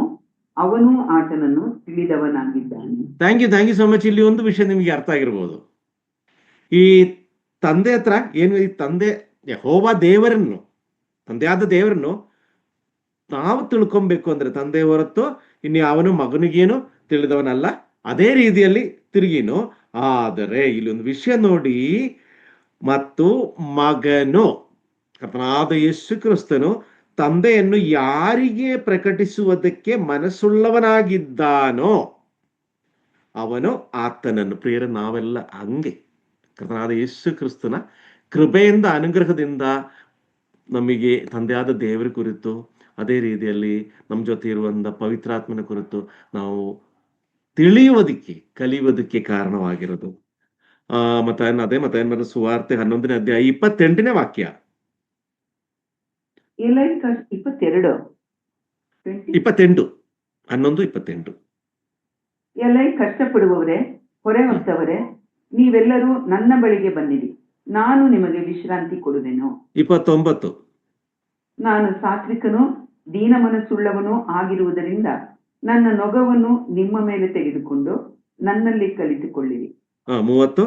ಅವನು ಆತನನ್ನು ತಿಳಿದವನಾಗಿದ್ದಾನೆ. Thank you so much. ಇಲ್ಲಿ ಒಂದು ವಿಷಯ ನಿಮಗೆ ಅರ್ಥ ಆಗಿರ್ಬೋದು. ಈ ತಂದೆ ಹತ್ರ ಏನು, ಈ ತಂದೆ ಯೆಹೋವ ದೇವರನ್ನು, ತಂದೆಯಾದ ದೇವರನ್ನು ನಾವು ತಿಳ್ಕೊಬೇಕು ಅಂದ್ರೆ ತಂದೆ ಹೊರತು ಇನ್ಯಾವನು ಮಗನಿಗೇನು ತಿಳಿದವನಲ್ಲ. ಅದೇ ರೀತಿಯಲ್ಲಿ ತಿರುಗಿನು. ಆದರೆ ಇಲ್ಲಿ ಒಂದು ವಿಷಯ ನೋಡಿ, ಮತ್ತು ಮಗನು ಕರ್ತನಾದ ಯೇಸು ಕ್ರಿಸ್ತನು ತಂದೆಯನ್ನು ಯಾರಿಗೆ ಪ್ರಕಟಿಸುವುದಕ್ಕೆ ಮನಸ್ಸುಳ್ಳವನಾಗಿದ್ದಾನೋ ಅವನು ಆತನನ್ನು. ಪ್ರಿಯರ, ನಾವೆಲ್ಲ ಹಂಗೆ ಕರ್ತನಾದ ಯೇಸು ಕ್ರಿಸ್ತನ ಕೃಪೆಯಿಂದ ಅನುಗ್ರಹದಿಂದ ನಮಗೆ ತಂದೆಯಾದ ದೇವರ ಕುರಿತು, ಅದೇ ರೀತಿಯಲ್ಲಿ ನಮ್ಮ ಜೊತೆ ಇರುವಂಥ ಪವಿತ್ರಾತ್ಮನ ಕುರಿತು ನಾವು ತಿಳಿಯುವುದಕ್ಕೆ, ಕಲಿಯುವುದಕ್ಕೆ ಕಾರಣವಾಗಿರೋದು. ಮತ್ತಾಯನ ಸುವಾರ್ತೆ 11ನೇ ಅಧ್ಯಾಯ 28ನೇ ವಾಕ್ಯ. 22 28 11 28. ಎಲೈ ಕಷ್ಟಪಡುವವರೇ, ಹೊರೆ ಹೊತ್ತವರೇ, ನೀವೆಲ್ಲರೂ ನನ್ನ ಬಳಿಗೆ ಬನ್ನಿರಿ, ನಾನು ನಿಮಗೆ ವಿಶ್ರಾಂತಿ ಕೊಡುವೆನು. 29. ನಾನು ಸಾತ್ವಿಕನೂ ದೀನ ಮನಸ್ಸುಳ್ಳವನೂ ಆಗಿರುವುದರಿಂದ ನನ್ನ ನೊಗವನ್ನು ನಿಮ್ಮ ಮೇಲೆ ತೆಗೆದುಕೊಂಡು ನನ್ನಲ್ಲಿ ಕಲಿತುಕೊಳ್ಳಿರಿ. 30.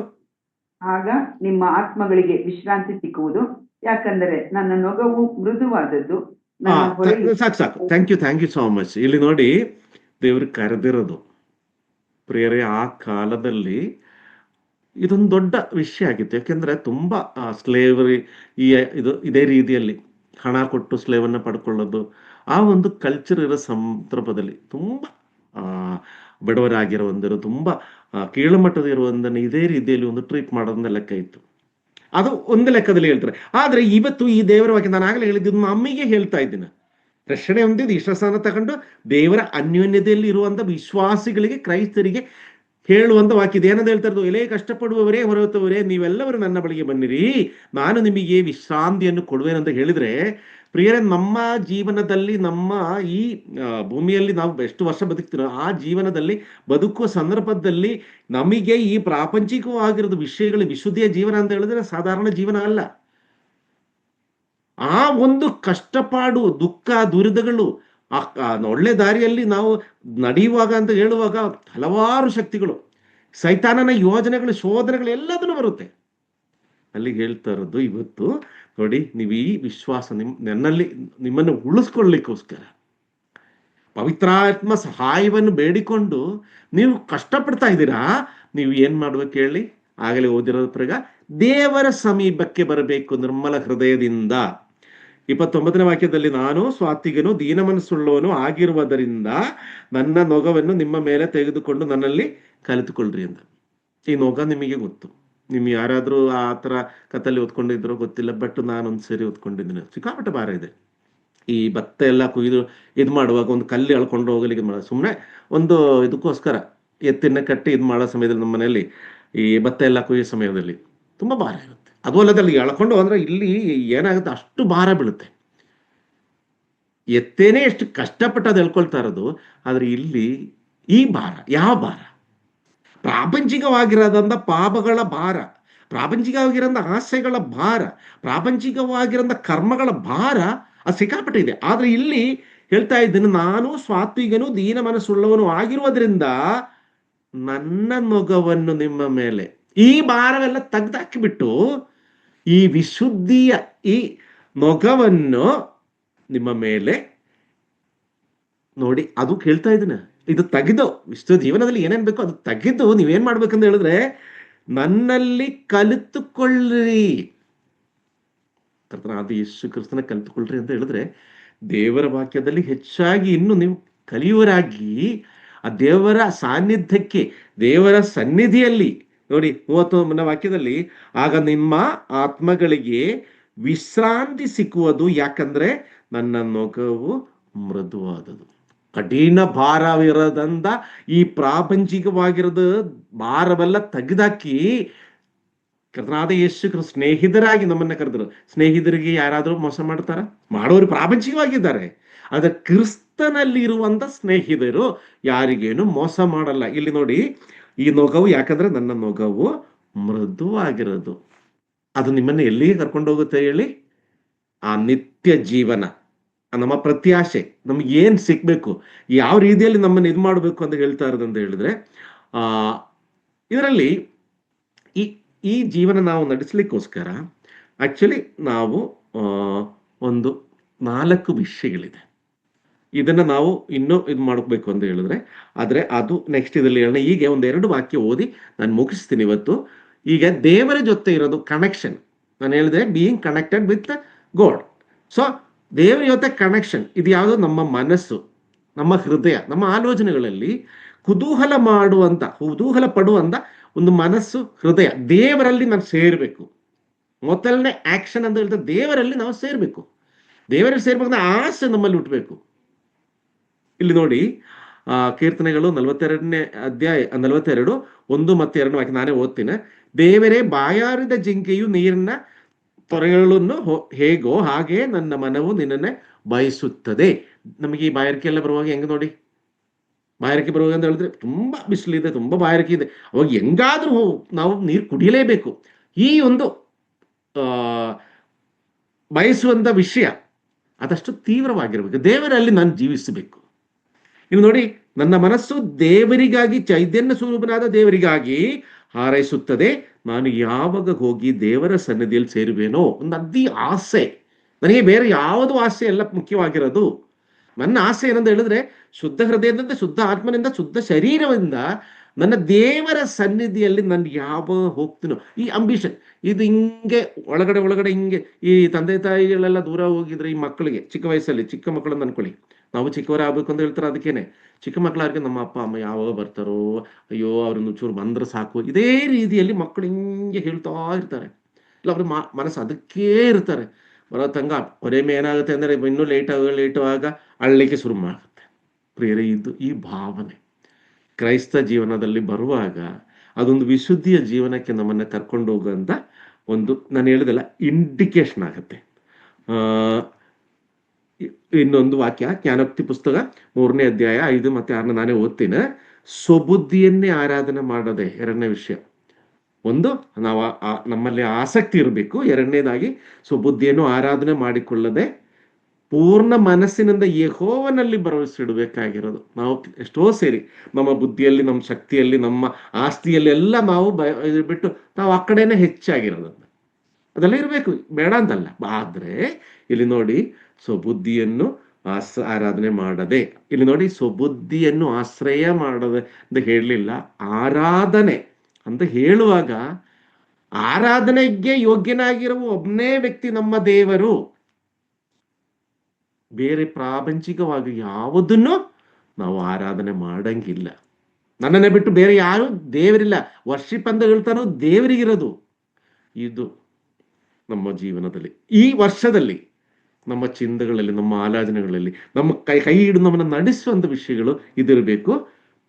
ಆಗ ನಿಮ್ಮ ಆತ್ಮಗಳಿಗೆ ವಿಶ್ರಾಂತಿ ಸಿಕ್ಕುವುದು, ಯಾಕಂದರೆ ನನ್ನ ನೊಗವು ಮೃದುವಾದದ್ದು, ನನ್ನ ಹೊರೆಯು. ಸಾಕು. Thank you so much. ಇಲ್ಲಿ ನೋಡಿ, ದೇವ್ರು ಕರೆದಿರೋದು ಪ್ರಿಯರೇ, ಆ ಕಾಲದಲ್ಲಿ ಇದೊಂದು ದೊಡ್ಡ ವಿಷಯ ಆಗಿತ್ತು. ಯಾಕೆಂದ್ರೆ ತುಂಬಾ ಸ್ಲೇವರಿ, ಇದೇ ರೀತಿಯಲ್ಲಿ ಹಣ ಕೊಟ್ಟು ಸ್ಲೇವನ್ನ ಪಡ್ಕೊಳ್ಳೋದು, ಆ ಒಂದು ಕಲ್ಚರ್ ಇರೋ ಸಂದರ್ಭದಲ್ಲಿ ತುಂಬಾ ಬಡವರಾಗಿರುವಂದರು, ತುಂಬಾ ಕೀಳುಮಟ್ಟದ ಇರುವಂದನ್ನು ಇದೇ ರೀತಿಯಲ್ಲಿ ಒಂದು ಟ್ರೀಟ್ ಮಾಡೋದನ್ನ ಲೆಕ್ಕ ಇತ್ತು. ಅದು ಒಂದು ಲೆಕ್ಕದಲ್ಲಿ ಹೇಳ್ತಾರೆ. ಆದ್ರೆ ಇವತ್ತು ಈ ದೇವರ ವಾಕ್ಯ, ನಾನು ಆಗಲೇ ಹೇಳಿದ್ದು, ಅಮ್ಮಿಗೆ ಹೇಳ್ತಾ ಇದ್ದೀನಿ, ರಕ್ಷಣೆ ಹೊಂದಿದ್ದು ಇಷ್ಟಸ್ಥಾನ ತಗೊಂಡು ದೇವರ ಅನ್ಯೋನ್ಯತೆಯಲ್ಲಿ ಇರುವಂತ ವಿಶ್ವಾಸಿಗಳಿಗೆ, ಕ್ರೈಸ್ತರಿಗೆ ಹೇಳುವಂತ ವಾಕ್ಯ ಇದೆ. ಏನಂತ ಹೇಳ್ತಾ ಇರೋದು? ಎಲೆ ಕಷ್ಟಪಡುವವರೇ, ಹೊರತವರೇ, ನೀವೆಲ್ಲವರು ನನ್ನ ಬಳಿಗೆ ಬನ್ನಿರಿ, ನಾನು ನಿಮಗೆ ವಿಶ್ರಾಂತಿಯನ್ನು ಕೊಡುವೇನಂತ ಹೇಳಿದ್ರೆ, ಪ್ರಿಯರೇ, ನಮ್ಮ ಜೀವನದಲ್ಲಿ, ನಮ್ಮ ಈ ಭೂಮಿಯಲ್ಲಿ ನಾವು ಎಷ್ಟು ವರ್ಷ ಬದುಕ್ತಿರೋ ಆ ಜೀವನದಲ್ಲಿ, ಬದುಕುವ ಸಂದರ್ಭದಲ್ಲಿ ನಮಗೆ ಈ ಪ್ರಾಪಂಚಿಕವಾಗಿರೋದು ವಿಷಯಗಳು, ವಿಶುದ್ಧಿಯ ಜೀವನ ಅಂತ ಹೇಳಿದ್ರೆ ಸಾಧಾರಣ ಜೀವನ ಅಲ್ಲ. ಆ ಒಂದು ಕಷ್ಟಪಾಡು, ದುಃಖ, ದುರಿತಗಳು, ಒಳ್ಳೆ ದಾರಿಯಲ್ಲಿ ನಾವು ನಡೆಯುವಾಗ ಅಂತ ಹೇಳುವಾಗ ಹಲವಾರು ಶಕ್ತಿಗಳು, ಸೈತಾನನ ಯೋಜನೆಗಳು, ಶೋಧನೆಗಳು ಎಲ್ಲದನ್ನು ಬರುತ್ತೆ. ಅಲ್ಲಿಗೆ ಹೇಳ್ತಾ ಇರೋದು, ಇವತ್ತು ನೋಡಿ, ನೀವು ಈ ವಿಶ್ವಾಸ ನನ್ನಲ್ಲಿ ನಿಮ್ಮನ್ನು ಉಳಿಸ್ಕೊಳ್ಳಿಕ್ಕೋಸ್ಕರ ಪವಿತ್ರಾತ್ಮ ಸಹಾಯವನ್ನು ಬೇಡಿಕೊಂಡು ನೀವು ಕಷ್ಟಪಡ್ತಾ ಇದ್ದೀರಾ, ನೀವು ಏನ್ ಮಾಡ್ಬೇಕು ಹೇಳಿ? ಆಗಲೇ ಓದಿರೋದ್ರ ಪ್ರಕಾರ ದೇವರ ಸಮೀಪಕ್ಕೆ ಬರಬೇಕು ನಿರ್ಮಲ ಹೃದಯದಿಂದ. 29ನೇ ವಾಕ್ಯದಲ್ಲಿ, ನಾನು ಸ್ವಾತಿಗನು ದೀನ ಮನಸ್ಸುಳ್ಳವನು ಆಗಿರುವುದರಿಂದ ನನ್ನ ನೊಗವನ್ನು ನಿಮ್ಮ ಮೇಲೆ ತೆಗೆದುಕೊಂಡು ನನ್ನಲ್ಲಿ ಕಲಿತುಕೊಳ್ಳ್ರಿ ಅಂತ. ಈ ನೊಗ ನಿಮಗೆ ಗೊತ್ತು, ನಿಮ್ಗೆ ಯಾರಾದ್ರೂ ಆ ಥರ ಕತ್ತಲ್ಲಿ ಓದ್ಕೊಂಡಿದ್ರೋ ಗೊತ್ತಿಲ್ಲ, ಬಟ್ ನಾನೊಂದು ಸರಿ ಓದ್ಕೊಂಡಿದ್ದೀನಿ. ಸಿಕ್ಕಾಪಟ್ಟೆ ಭಾರ ಇದೆ. ಈ ಭತ್ತ ಎಲ್ಲ ಕುಯ್ದು ಇದು ಮಾಡುವಾಗ ಒಂದು ಕಲ್ಲಿ ಎಳ್ಕೊಂಡು ಹೋಗಲಿಕ್ಕೆ ಮಾಡೋದು, ಸುಮ್ಮನೆ ಒಂದು ಇದಕ್ಕೋಸ್ಕರ ಎತ್ತಿನ ಕಟ್ಟಿ ಇದು ಮಾಡೋ ಸಮಯದಲ್ಲಿ, ನಮ್ಮ ಮನೆಯಲ್ಲಿ ಈ ಭತ್ತ ಎಲ್ಲ ಕುಯ್ಯೋ ಸಮಯದಲ್ಲಿ ತುಂಬ ಭಾರ ಇರುತ್ತೆ. ಅದು ಅಲ್ಲದಲ್ಲಿ ಎಳ್ಕೊಂಡು ಅಂದ್ರೆ ಇಲ್ಲಿ ಏನಾಗುತ್ತೆ, ಅಷ್ಟು ಭಾರ ಬೀಳುತ್ತೆ. ಎತ್ತೇನೆ ಎಷ್ಟು ಕಷ್ಟಪಟ್ಟು ಅದು ಎಳ್ಕೊಳ್ತಾ ಇರೋದು. ಆದ್ರೆ ಇಲ್ಲಿ ಈ ಭಾರ ಯಾವ ಭಾರ? ಪ್ರಾಪಂಚಿಕವಾಗಿರೋದಂಥ ಪಾಪಗಳ ಭಾರ, ಪ್ರಾಪಂಚಿಕವಾಗಿರೋಂಥ ಆಸೆಗಳ ಭಾರ, ಪ್ರಾಪಂಚಿಕವಾಗಿರೋಂಥ ಕರ್ಮಗಳ ಭಾರ, ಅದು ಸಿಕ್ಕಾಪಟ್ಟಿದೆ. ಆದ್ರೆ ಇಲ್ಲಿ ಹೇಳ್ತಾ ಇದ್ದೇನೆ, ನಾನು ಸಾತ್ವಿಕನು ದೀನ ಮನಸ್ಸುಳ್ಳವನು ಆಗಿರುವುದರಿಂದ ನನ್ನ ನೊಗವನ್ನು ನಿಮ್ಮ ಮೇಲೆ, ಈ ಭಾರವೆಲ್ಲ ತೆಗೆದಾಕಿಬಿಟ್ಟು ಈ ವಿಶುದ್ಧಿಯ ಈ ನೊಗವನ್ನು ನಿಮ್ಮ ಮೇಲೆ ನೋಡಿ, ಅದು ಹೇಳ್ತಾ ಇದ್ದೀನಿ. ಇದು ತೆಗೆದು ವಿಶ್ವ ಜೀವನದಲ್ಲಿ ಏನೇನ್ ಬೇಕೋ ಅದು ತೆಗೆದು ನೀವೇನ್ ಮಾಡ್ಬೇಕಂತ ಹೇಳಿದ್ರೆ, ನನ್ನಲ್ಲಿ ಕಲಿತುಕೊಳ್ಳ್ರಿ. ಕರ್ತನಾದ ಯೇಸು ಕ್ರಿಸ್ತನ ಕಲಿತುಕೊಳ್ಳ್ರಿ ಅಂತ ಹೇಳಿದ್ರೆ, ದೇವರ ವಾಕ್ಯದಲ್ಲಿ ಹೆಚ್ಚಾಗಿ ಇನ್ನು ನೀವು ಕಲಿಯುವರಾಗಿ ಆ ದೇವರ ಸಾನ್ನಿಧ್ಯಕ್ಕೆ, ದೇವರ ಸನ್ನಿಧಿಯಲ್ಲಿ ನೋಡಿ 31ನೇ ವಾಕ್ಯದಲ್ಲಿ, ಆಗ ನಿಮ್ಮ ಆತ್ಮಗಳಿಗೆ ವಿಶ್ರಾಂತಿ ಸಿಕ್ಕುವುದು, ಯಾಕಂದ್ರೆ ನನ್ನ ನೊಗವು ಮೃದುವಾದದು. ಕಠಿಣ ಭಾರವಿರೋದಂದ ಈ ಪ್ರಾಪಂಚಿಕವಾಗಿರೋದು ಭಾರವೆಲ್ಲ ತೆಗೆದಾಕಿ ಕರ್ತನಾದ ಯೇಸು ಕ್ರಿಸ್ತ ಸ್ನೇಹಿತರಾಗಿ ನಮ್ಮನ್ನ ಕರೆದರು. ಸ್ನೇಹಿತರಿಗೆ ಯಾರಾದರೂ ಮೋಸ ಮಾಡ್ತಾರ? ಮಾಡೋರು ಪ್ರಾಪಂಚಿಕವಾಗಿದ್ದಾರೆ. ಆದ್ರೆ ಕ್ರಿಸ್ತನಲ್ಲಿ ಇರುವಂತ ಸ್ನೇಹಿತರು ಯಾರಿಗೇನು ಮೋಸ ಮಾಡಲ್ಲ. ಇಲ್ಲಿ ನೋಡಿ, ಈ ನೊಗವು, ಯಾಕಂದ್ರೆ ನನ್ನ ನೊಗವು ಮೃದುವಾಗಿರೋದು. ಅದು ನಿಮ್ಮನ್ನು ಎಲ್ಲಿಗೆ ಕರ್ಕೊಂಡು ಹೋಗುತ್ತೆ ಹೇಳಿ? ಆ ನಿತ್ಯ ಜೀವನ, ನಮ್ಮ ಪ್ರತ್ಯಾಶೆ, ನಮ್ಗೆ ಏನ್ ಸಿಗ್ಬೇಕು, ಯಾವ ರೀತಿಯಲ್ಲಿ ನಮ್ಮನ್ನು ಇದು ಮಾಡಬೇಕು ಅಂತ ಹೇಳ್ತಾ ಇರೋದಂತ ಹೇಳಿದ್ರೆ, ಆ ಇದರಲ್ಲಿ ಈ ಈ ಜೀವನ ನಾವು ನಡೆಸಲಿಕ್ಕೋಸ್ಕರ ಆಕ್ಚುಲಿ ನಾವು ಆ, ಒಂದು 4 ವಿಷಯಗಳಿದೆ. ಇದನ್ನ ನಾವು ಇನ್ನೂ ಇದು ಮಾಡಬೇಕು ಅಂತ ಹೇಳಿದ್ರೆ, ಆದ್ರೆ ಅದು ನೆಕ್ಸ್ಟ್ ಇದರಲ್ಲಿ ಹೇಳೋಣ. ಈಗ ಒಂದೆರಡು ವಾಕ್ಯ ಓದಿ ನಾನು ಮುಗಿಸ್ತೀನಿ ಇವತ್ತು. ಈಗ ದೇವರ ಜೊತೆ ಇರೋದು ಕನೆಕ್ಷನ್, ನಾನು ಹೇಳಿದೆ being connected with god. So ದೇವರ ಜೊತೆ ಕನೆಕ್ಷನ್ ಇದು ಯಾವುದು? ನಮ್ಮ ಮನಸ್ಸು, ನಮ್ಮ ಹೃದಯ, ನಮ್ಮ ಆಲೋಚನೆಗಳಲ್ಲಿ ಕುತೂಹಲ ಪಡುವಂತ ಒಂದು ಮನಸ್ಸು, ಹೃದಯ ದೇವರಲ್ಲಿ ನಾನು ಸೇರ್ಬೇಕು. ಮೊದಲನೇ ಆಕ್ಷನ್ ಅಂತ ಹೇಳಿದ್ರೆ ದೇವರಲ್ಲಿ ನಾವು ಸೇರ್ಬೇಕು. ದೇವರಲ್ಲಿ ಸೇರ್ಬೇಕಂದ್ರೆ ಆಸೆ ನಮ್ಮಲ್ಲಿ ಹುಟ್ಟಬೇಕು. ಇಲ್ಲಿ ನೋಡಿ, ಕೀರ್ತನೆಗಳು 42ನೇ ಅಧ್ಯಾಯ 42 1 ಮತ್ತು 2 ವಾಕ್ಯ ನಾನೇ ಓದ್ತೀನಿ. ದೇವರೇ, ಬಾಯಾರಿದ ಜಿಂಕೆಯು ನೀರಿನ ತೊರೆಗಳನ್ನು ಹೇಗೋ ಹಾಗೆ ನನ್ನ ಮನವು ನಿನ್ನನ್ನೇ ಬಯಸುತ್ತದೆ. ನಮಗೆ ಈ ಬಾಯಾರಿಕೆ ಎಲ್ಲ ಬರುವಾಗ ಹೆಂಗ ನೋಡಿ, ಬಾಯಾರಿಕೆ ಬರುವಾಗ ಅಂತ ಹೇಳಿದ್ರೆ ತುಂಬಾ ಬಿಸಿಲಿದೆ, ತುಂಬಾ ಬಾಯಾರಿಕೆ ಇದೆ, ಅವಾಗ ಹೆಂಗಾದ್ರೂ ನಾವು ನೀರು ಕುಡಿಯಲೇಬೇಕು. ಈ ಒಂದು ಆ ಬಯಸುವಂತ ವಿಷಯ ಅದಷ್ಟು ತೀವ್ರವಾಗಿರ್ಬೇಕು. ದೇವರಲ್ಲಿ ನಾನು ಜೀವಿಸಬೇಕು. ಇನ್ನು ನೋಡಿ, ನನ್ನ ಮನಸ್ಸು ದೇವರಿಗಾಗಿ, ಚೈತನ್ಯ ಸ್ವರೂಪನಾದ ದೇವರಿಗಾಗಿ ಹಾರೈಸುತ್ತದೆ. ನಾನು ಯಾವಾಗ ಹೋಗಿ ದೇವರ ಸನ್ನಿಧಿಯಲ್ಲಿ ಸೇರುವೇನೋ, ಒಂದು ಅತಿ ಆಸೆ. ನನಗೆ ಬೇರೆ ಯಾವುದು ಆಸೆ ಎಲ್ಲ ಮುಖ್ಯವಾಗಿರೋದು. ನನ್ನ ಆಸೆ ಏನಂತ ಹೇಳಿದ್ರೆ, ಶುದ್ಧ ಹೃದಯದಿಂದ, ಶುದ್ಧ ಆತ್ಮನಿಂದ, ಶುದ್ಧ ಶರೀರದಿಂದ ನನ್ನ ದೇವರ ಸನ್ನಿಧಿಯಲ್ಲಿ ನಾನು ಯಾವಾಗ ಹೋಗ್ತೀನೋ, ಈ ಅಂಬಿಷನ್ ಇದು ಹಿಂಗೆ ಒಳಗಡೆ ಹಿಂಗೆ. ಈ ತಂದೆ ತಾಯಿಗಳೆಲ್ಲ ದೂರ ಹೋಗಿದ್ರೆ ಈ ಮಕ್ಕಳಿಗೆ ಚಿಕ್ಕ ವಯಸ್ಸಲ್ಲಿ, ಚಿಕ್ಕ ಮಕ್ಕಳನ್ನ ಅನ್ಕೊಳ್ಳಿ, ನಾವು ಚಿಕ್ಕವರಾಗಬೇಕು ಅಂತ ಹೇಳ್ತಾರೆ. ಅದಕ್ಕೇನೆ ಚಿಕ್ಕ ಮಕ್ಕಳಾರ್ಗೆ ನಮ್ಮ ಅಪ್ಪ ಅಮ್ಮ ಯಾವಾಗ ಬರ್ತಾರೋ, ಅಯ್ಯೋ ಅವ್ರನ್ನ ಚೂರು ಬಂದ್ರೆ ಸಾಕು, ಇದೇ ರೀತಿಯಲ್ಲಿ ಮಕ್ಕಳು ಹಿಂಗೆ ಹೇಳ್ತಾ ಇರ್ತಾರೆ. ಇಲ್ಲ ಅವ್ರ ಮನಸ್ಸು ಅದಕ್ಕೇ ಇರ್ತಾರೆ. ಬರೋ ತಂಗ ಹೊರೇಮೆ ಏನಾಗುತ್ತೆ ಅಂದರೆ ಇನ್ನೂ ಲೇಟ್ ಆಗ ಅಳ್ಳಿಕ್ಕೆ ಶುರು ಮಾಡುತ್ತೆ. ಪ್ರಿಯರೇ, ಇದು ಈ ಭಾವನೆ ಕ್ರೈಸ್ತ ಜೀವನದಲ್ಲಿ ಬರುವಾಗ ಅದೊಂದು ವಿಶುದ್ಧಿಯ ಜೀವನಕ್ಕೆ ನಮ್ಮನ್ನು ಕರ್ಕೊಂಡು ಹೋಗುವಂಥ ಒಂದು, ನಾನು ಹೇಳಿದೆಲ್ಲ, ಇಂಡಿಕೇಶನ್ ಆಗುತ್ತೆ. ಇನ್ನೊಂದು ವಾಕ್ಯ, ಜ್ಞಾನೋಕ್ತಿ ಪುಸ್ತಕ 3ನೇ ಅಧ್ಯಾಯ 5 ಮತ್ತು 6 ನಾನೇ ಓದ್ತೀನಿ. ಸ್ವಬುದ್ಧಿಯನ್ನೇ ಆರಾಧನೆ ಮಾಡದೆ, ಎರಡನೇ ವಿಷಯ. ಒಂದು, ನಾವು ನಮ್ಮಲ್ಲಿ ಆಸಕ್ತಿ ಇರಬೇಕು. ಎರಡನೇದಾಗಿ, ಸ್ವಬುದ್ಧಿಯನ್ನು ಆರಾಧನೆ ಮಾಡಿಕೊಳ್ಳದೆ ಪೂರ್ಣ ಮನಸ್ಸಿನಿಂದ ಯೆಹೋವನಲ್ಲಿ ಭರವಸೆ ಇಡಬೇಕಾಗಿರೋದು. ನಾವು ಎಷ್ಟೋ ಸೇರಿ ನಮ್ಮ ಬುದ್ಧಿಯಲ್ಲಿ, ನಮ್ಮ ಶಕ್ತಿಯಲ್ಲಿ, ನಮ್ಮ ಆಸ್ತಿಯಲ್ಲಿ ಎಲ್ಲ ನಾವು ಬಿಟ್ಟು ನಾವು ಆ ಕಡೆನೇ ಹೆಚ್ಚಾಗಿರೋದು. ಅದೆಲ್ಲ ಇರಬೇಕು, ಬೇಡ ಅಂತಲ್ಲ. ಆದ್ರೆ ಇಲ್ಲಿ ನೋಡಿ, ಸ್ವಬುದ್ಧಿಯನ್ನು ಆರಾಧನೆ ಮಾಡದೆ, ಇಲ್ಲಿ ನೋಡಿ, ಸ್ವಬುದ್ಧಿಯನ್ನು ಆಶ್ರಯ ಮಾಡದೆ ಅಂತ ಹೇಳಲಿಲ್ಲ, ಆರಾಧನೆ ಅಂತ ಹೇಳುವಾಗ ಆರಾಧನೆಗೆ ಯೋಗ್ಯನಾಗಿರುವ ಒಬ್ಬನೇ ವ್ಯಕ್ತಿ ನಮ್ಮ ದೇವರು. ಬೇರೆ ಪ್ರಾಪಂಚಿಕವಾಗಿ ಯಾವುದನ್ನು ನಾವು ಆರಾಧನೆ ಮಾಡಂಗಿಲ್ಲ. ನನ್ನನ್ನೇ ಬಿಟ್ಟು ಬೇರೆ ಯಾರು ದೇವರಿಲ್ಲ. ವರ್ಷಿಪ್ ಅಂತ ಹೇಳ್ತಾರೋ ದೇವರಿಗಿರೋದು. ಇದು ನಮ್ಮ ಜೀವನದಲ್ಲಿ, ಈ ವರ್ಷದಲ್ಲಿ, ನಮ್ಮ ಚಿಂತನೆಗಳಲ್ಲಿ, ನಮ್ಮ ಆಲೋಚನೆಗಳಲ್ಲಿ, ನಮ್ಮ ಕೈ ಹಿಡಿದು ನಮ್ಮನ್ನು ನಡೆಸುವಂಥ ವಿಷಯಗಳು ಇದಿರಬೇಕು.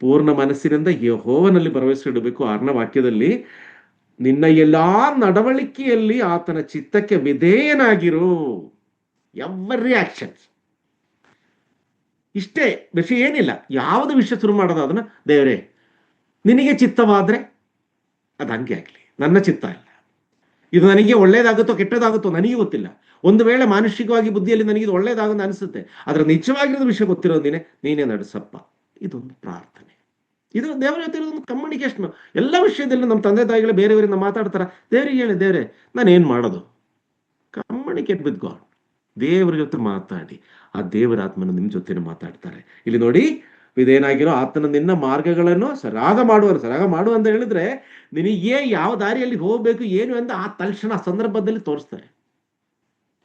ಪೂರ್ಣ ಮನಸ್ಸಿನಿಂದ ಯೆಹೋವನಲ್ಲಿ ಭರವಸೆ ಇಡಬೇಕು. 6ನೇ ವಾಕ್ಯದಲ್ಲಿ, ನಿನ್ನ ಎಲ್ಲಾ ನಡವಳಿಕೆಯಲ್ಲಿ ಆತನ ಚಿತ್ತಕ್ಕೆ ವಿಧೇಯನಾಗಿರು. ಎವ್ರಿ ಆಕ್ಷನ್ಸ್, ಇಷ್ಟೇ ವಿಷಯ, ಏನಿಲ್ಲ. ಯಾವುದು ವಿಷಯ ಶುರು ಮಾಡೋದು ಅದನ್ನ, ದೇವರೇ ನಿನಗೆ ಚಿತ್ತವಾದ್ರೆ ಅದು ಹಂಗೆ ಆಗಲಿ, ನನ್ನ ಚಿತ್ತ ಇಲ್ಲ. ಇದು ನನಗೆ ಒಳ್ಳೇದಾಗುತ್ತೋ ಕೆಟ್ಟದಾಗುತ್ತೋ ನನಗೆ ಗೊತ್ತಿಲ್ಲ. ಒಂದು ವೇಳೆ ಮಾನಸಿಕವಾಗಿ ಬುದ್ಧಿಯಲ್ಲಿ ನನಗೆ ಇದು ಒಳ್ಳೇದಾಗೋದು ಅನಿಸುತ್ತೆ, ಆದ್ರೆ ನಿಜವಾಗಿರೋದು ವಿಷಯ ಗೊತ್ತಿರೋದು ನೀನೇ ನಡೆಸಪ್ಪ. ಇದೊಂದು ಪ್ರಾರ್ಥನೆ, ಇದು ದೇವರ ಜೊತೆ ಇರೋದೊಂದು ಕಮ್ಯುನಿಕೇಶನ್. ಎಲ್ಲ ವಿಷಯದಲ್ಲೂ ನಮ್ಮ ತಂದೆ ತಾಯಿಗಳು ಬೇರೆಯವರಿಂದ ಮಾತಾಡ್ತಾರ, ದೇವರಿಗೆ ಹೇಳಿ, ದೇವರೇ ನಾನೇನು ಮಾಡೋದು? Communicate with god. ದೇವರ ಜೊತೆ ಮಾತಾಡಿ, ಆ ದೇವರ ಆತ್ಮನ ನಿಮ್ಮ ಜೊತೆ ಮಾತಾಡ್ತಾರೆ. ಇಲ್ಲಿ ನೋಡಿ, ಇದೇನಾಗಿರೋ ಆತನ ನಿನ್ನ ಮಾರ್ಗಗಳನ್ನು ಸರಾಗ ಮಾಡು ಅಂತ ಹೇಳಿದ್ರೆ, ನಿನಗೆ ಯಾವ ದಾರಿಯಲ್ಲಿ ಹೋಗ್ಬೇಕು ಏನು ಅಂತ ಆ ತಕ್ಷಣ ಸಂದರ್ಭದಲ್ಲಿ ತೋರಿಸ್ತಾರೆ.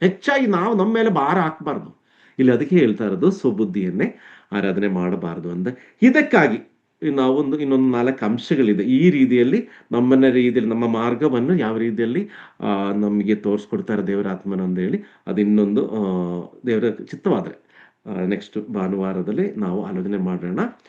ಹೆಚ್ಚಾಗಿ ನಾವು ನಮ್ಮ ಮೇಲೆ ಭಾರ ಹಾಕಬಾರ್ದು. ಇಲ್ಲಿ ಅದಕ್ಕೆ ಹೇಳ್ತಾ ಇರೋದು, ಸ್ವಬುದ್ಧಿಯನ್ನೇ ಆರಾಧನೆ ಮಾಡಬಾರದು ಅಂತ. ಇದಕ್ಕಾಗಿ ನಾವು ಇನ್ನೊಂದು 4 ಅಂಶಗಳಿದೆ. ಈ ರೀತಿಯಲ್ಲಿ ನಮ್ಮ ಮಾರ್ಗವನ್ನು ಯಾವ ರೀತಿಯಲ್ಲಿ ನಮಗೆ ತೋರಿಸ್ಕೊಡ್ತಾರೆ ದೇವರ ಆತ್ಮನ ಅಂತ ಹೇಳಿ, ಅದು ಇನ್ನೊಂದು ದೇವರ ಚಿತ್ತವಾದರೆ ನೆಕ್ಸ್ಟ್ ಭಾನುವಾರದಲ್ಲಿ ನಾವು ಆಲೋಚನೆ ಮಾಡೋಣ.